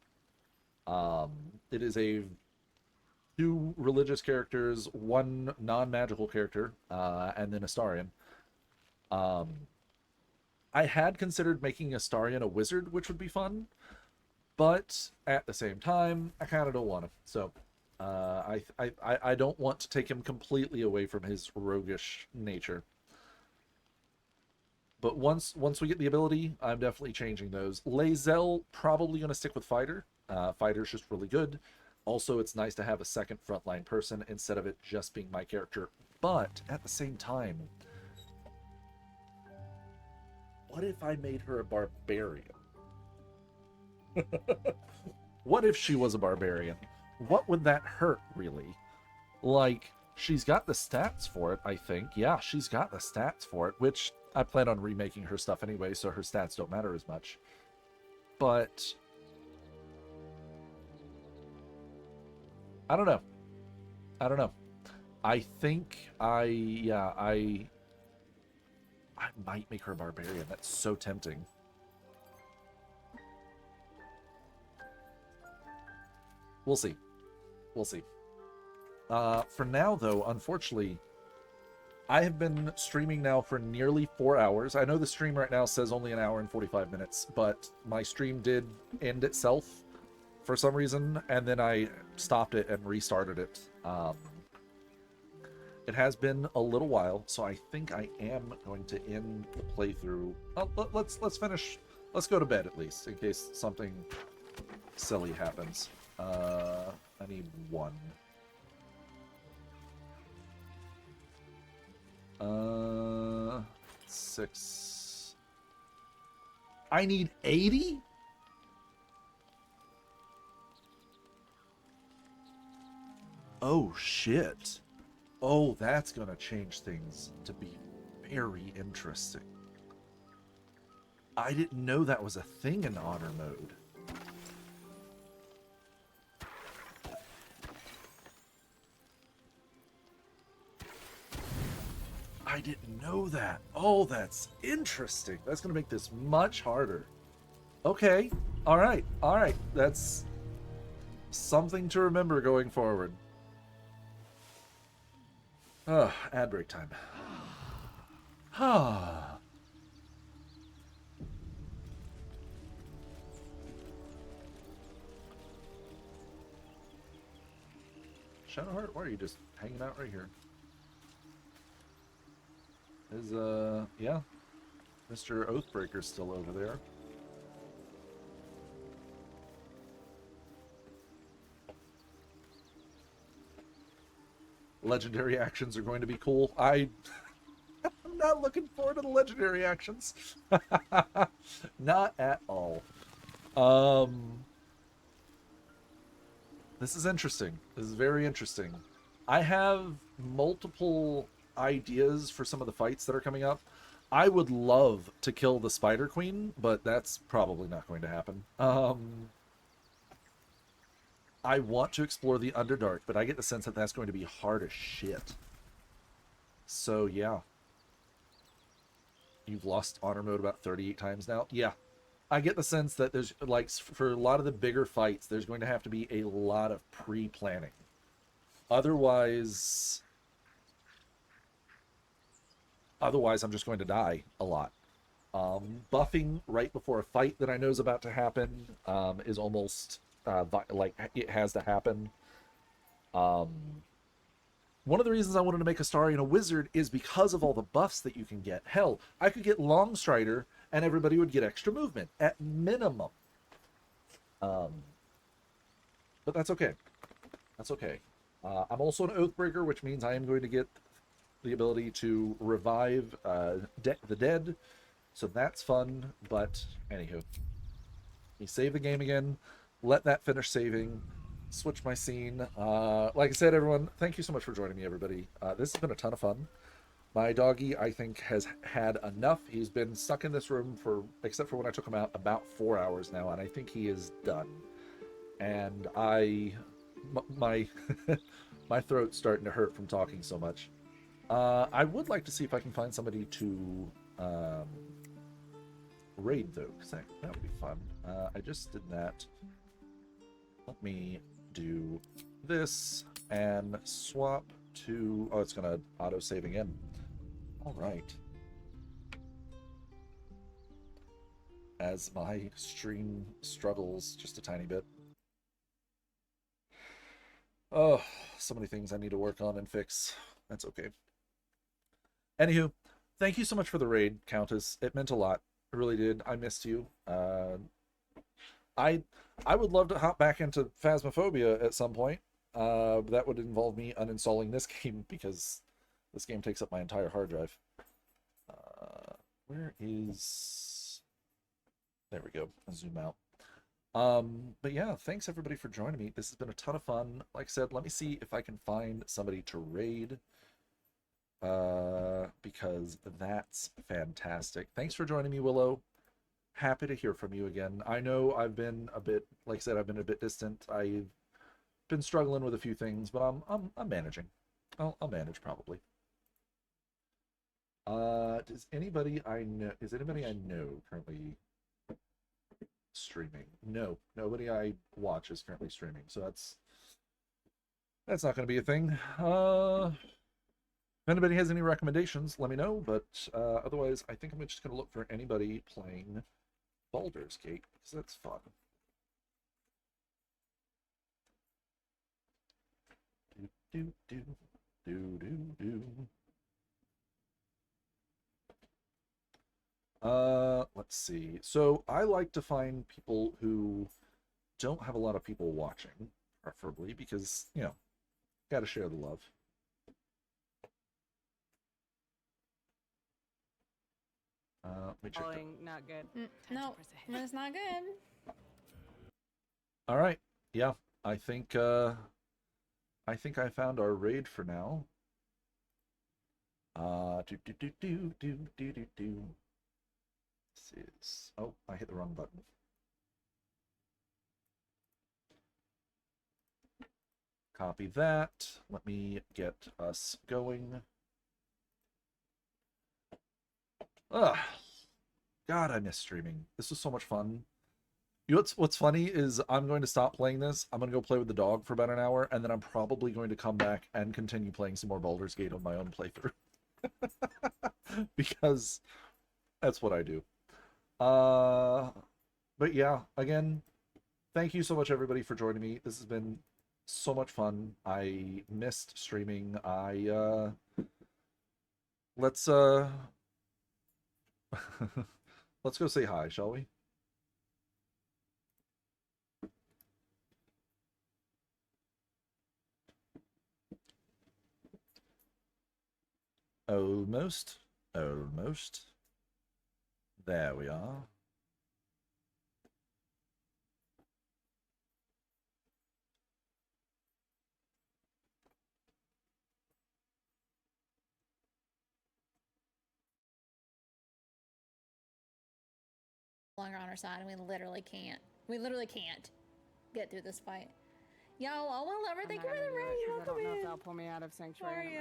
It is a two religious characters, one non-magical character, and then Astarion. Um, I had considered making Astarion a wizard, which would be fun, but at the same time, I kind of don't want to. So, I don't want to take him completely away from his roguish nature. But once we get the ability, I'm definitely changing those. Lae'zel probably going to stick with fighter. Fighter's just really good. Also, it's nice to have a second frontline person instead of it just being my character. But at the same time, what if I made her a barbarian? What if she was a barbarian? What would that hurt, really? Like, she's got the stats for it, I think. Yeah, she's got the stats for it, which I plan on remaking her stuff anyway, so her stats don't matter as much. But I don't know. I don't know. I think I might make her a barbarian. That's so tempting. We'll see. We'll see. For now, though, unfortunately, I have been streaming now for nearly 4 hours. I know the stream right now says only an hour and 45 minutes, but my stream did end itself for some reason, and then I stopped it and restarted it. It has been a little while, so I think I am going to end the playthrough. Oh, let's finish. Let's go to bed at least, in case something silly happens. I need one. 6. I need 80? Oh, shit. Oh, that's gonna change things to be very interesting. I didn't know that was a thing in honor mode. I didn't know that. Oh, that's interesting. That's going to make this much harder. Okay. All right. All right. That's something to remember going forward. Ad break time. Shadowheart, why are you just hanging out right here? Is, yeah. Mr. Oathbreaker's still over there. Legendary actions are going to be cool. I'm not looking forward to the legendary actions. Not at all. This is interesting. This is very interesting. I have multiple ideas for some of the fights that are coming up. I would love to kill the Spider Queen, but that's probably not going to happen. I want to explore the Underdark, but I get the sense that that's going to be hard as shit. So, yeah. You've lost honor mode about 38 times now? Yeah. I get the sense that there's, like, for a lot of the bigger fights, there's going to have to be a lot of pre-planning. Otherwise, I'm just going to die a lot. Buffing right before a fight that I know is about to happen is almost like it has to happen. One of the reasons I wanted to make Astarion a wizard is because of all the buffs that you can get. Hell, I could get Longstrider and everybody would get extra movement at minimum. But that's okay. That's okay. I'm also an Oathbreaker, which means I am going to get the ability to revive the dead. So that's fun, but anywho. We save the game again, let that finish saving, switch my scene. Like I said, everyone, thank you so much for joining me, everybody. This has been a ton of fun. My doggy, I think, has had enough. He's been stuck in this room for, except for when I took him out, about 4 hours now, and I think he is done. And my my throat's starting to hurt from talking so much. I would like to see if I can find somebody to raid though, because that would be fun. I just did that. Let me do this and swap to... Oh, it's going to auto-save again. All right. As my stream struggles just a tiny bit. Oh, so many things I need to work on and fix. That's okay. Anywho, thank you so much for the raid, Countess. It meant a lot. It really did. I missed you. I would love to hop back into Phasmophobia at some point. That would involve me uninstalling this game because this game takes up my entire hard drive. Where is... There we go. I'll zoom out. But yeah, thanks everybody for joining me. This has been a ton of fun. Like I said, let me see if I can find somebody to raid. Because that's fantastic. Thanks for joining me, Willow. Happy to hear from you again. I know I've been a bit, like I said, I've been a bit distant. I've been struggling with a few things, but I'm managing. I'll manage probably. Is anybody I know currently streaming? No, nobody I watch is currently streaming, so that's not going to be a thing. If anybody has any recommendations, let me know, but otherwise I think I'm just going to look for anybody playing Baldur's Gate, because that's fun. Do, do, do, do, do. Let's see. So I like to find people who don't have a lot of people watching, preferably, because, you know, gotta share the love. Let me check that. Not good. No, that's not good. All right. Yeah, I think I found our raid for now. Do do do do do do do do. This is... Oh, I hit the wrong button. Copy that. Let me get us going. Ugh. God, I miss streaming. This was so much fun. You know what's funny is I'm going to stop playing this. I'm going to go play with the dog for about an hour, and then I'm probably going to come back and continue playing some more Baldur's Gate on my own playthrough. Because that's what I do. But yeah, again, thank you so much everybody for joining me. This has been so much fun. I missed streaming. Let's let's go say hi, shall we? Almost. Almost. There we are. Longer on our side, and we literally can't. We literally can't get through this fight. Yo, oh well, Lover, thank you for the raid. I don't know if that'll pull me out of Sanctuary.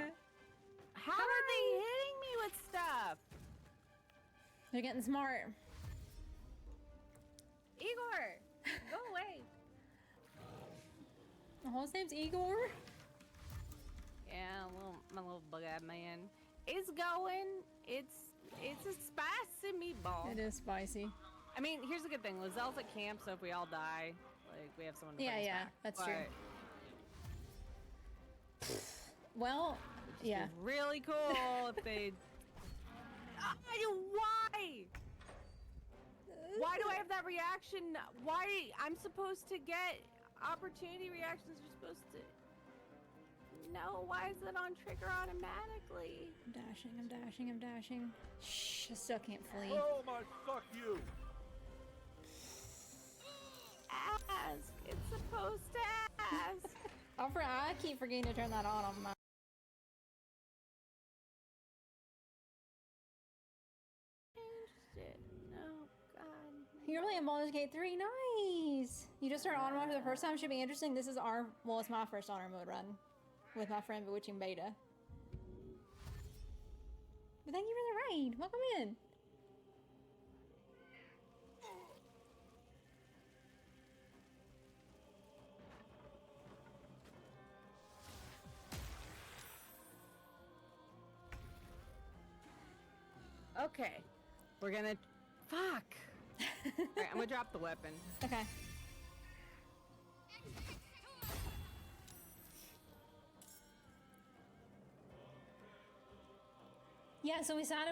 How are they hitting me with stuff? They're getting smart. Igor, go away. The whole name's Igor. Yeah, my little bug-eyed man is going. It's a spicy meatball. It is spicy. I mean, here's the good thing. Lazelle's at camp, so if we all die, like, we have someone to bring us back. That's true. Well, yeah. Really cool if they... Why? Why do I have that reaction? Why? I'm supposed to get opportunity reactions. You're supposed to... No, why is it on trigger automatically? I'm dashing, I'm dashing, I'm dashing. Shh, I still can't flee. Oh my, fuck you! Ask. It's supposed to ask. I keep forgetting to turn that on my... Oh, God. You're playing Baldur's Gate 3, nice! You just started on mode for the first time, should be interesting. This is our, well, it's my first honor mode run with my friend Bewitching Beta. But thank you for the raid, welcome in! Okay. We're gonna. Fuck. Alright, I'm gonna drop the weapon. Okay. Yeah, so we sat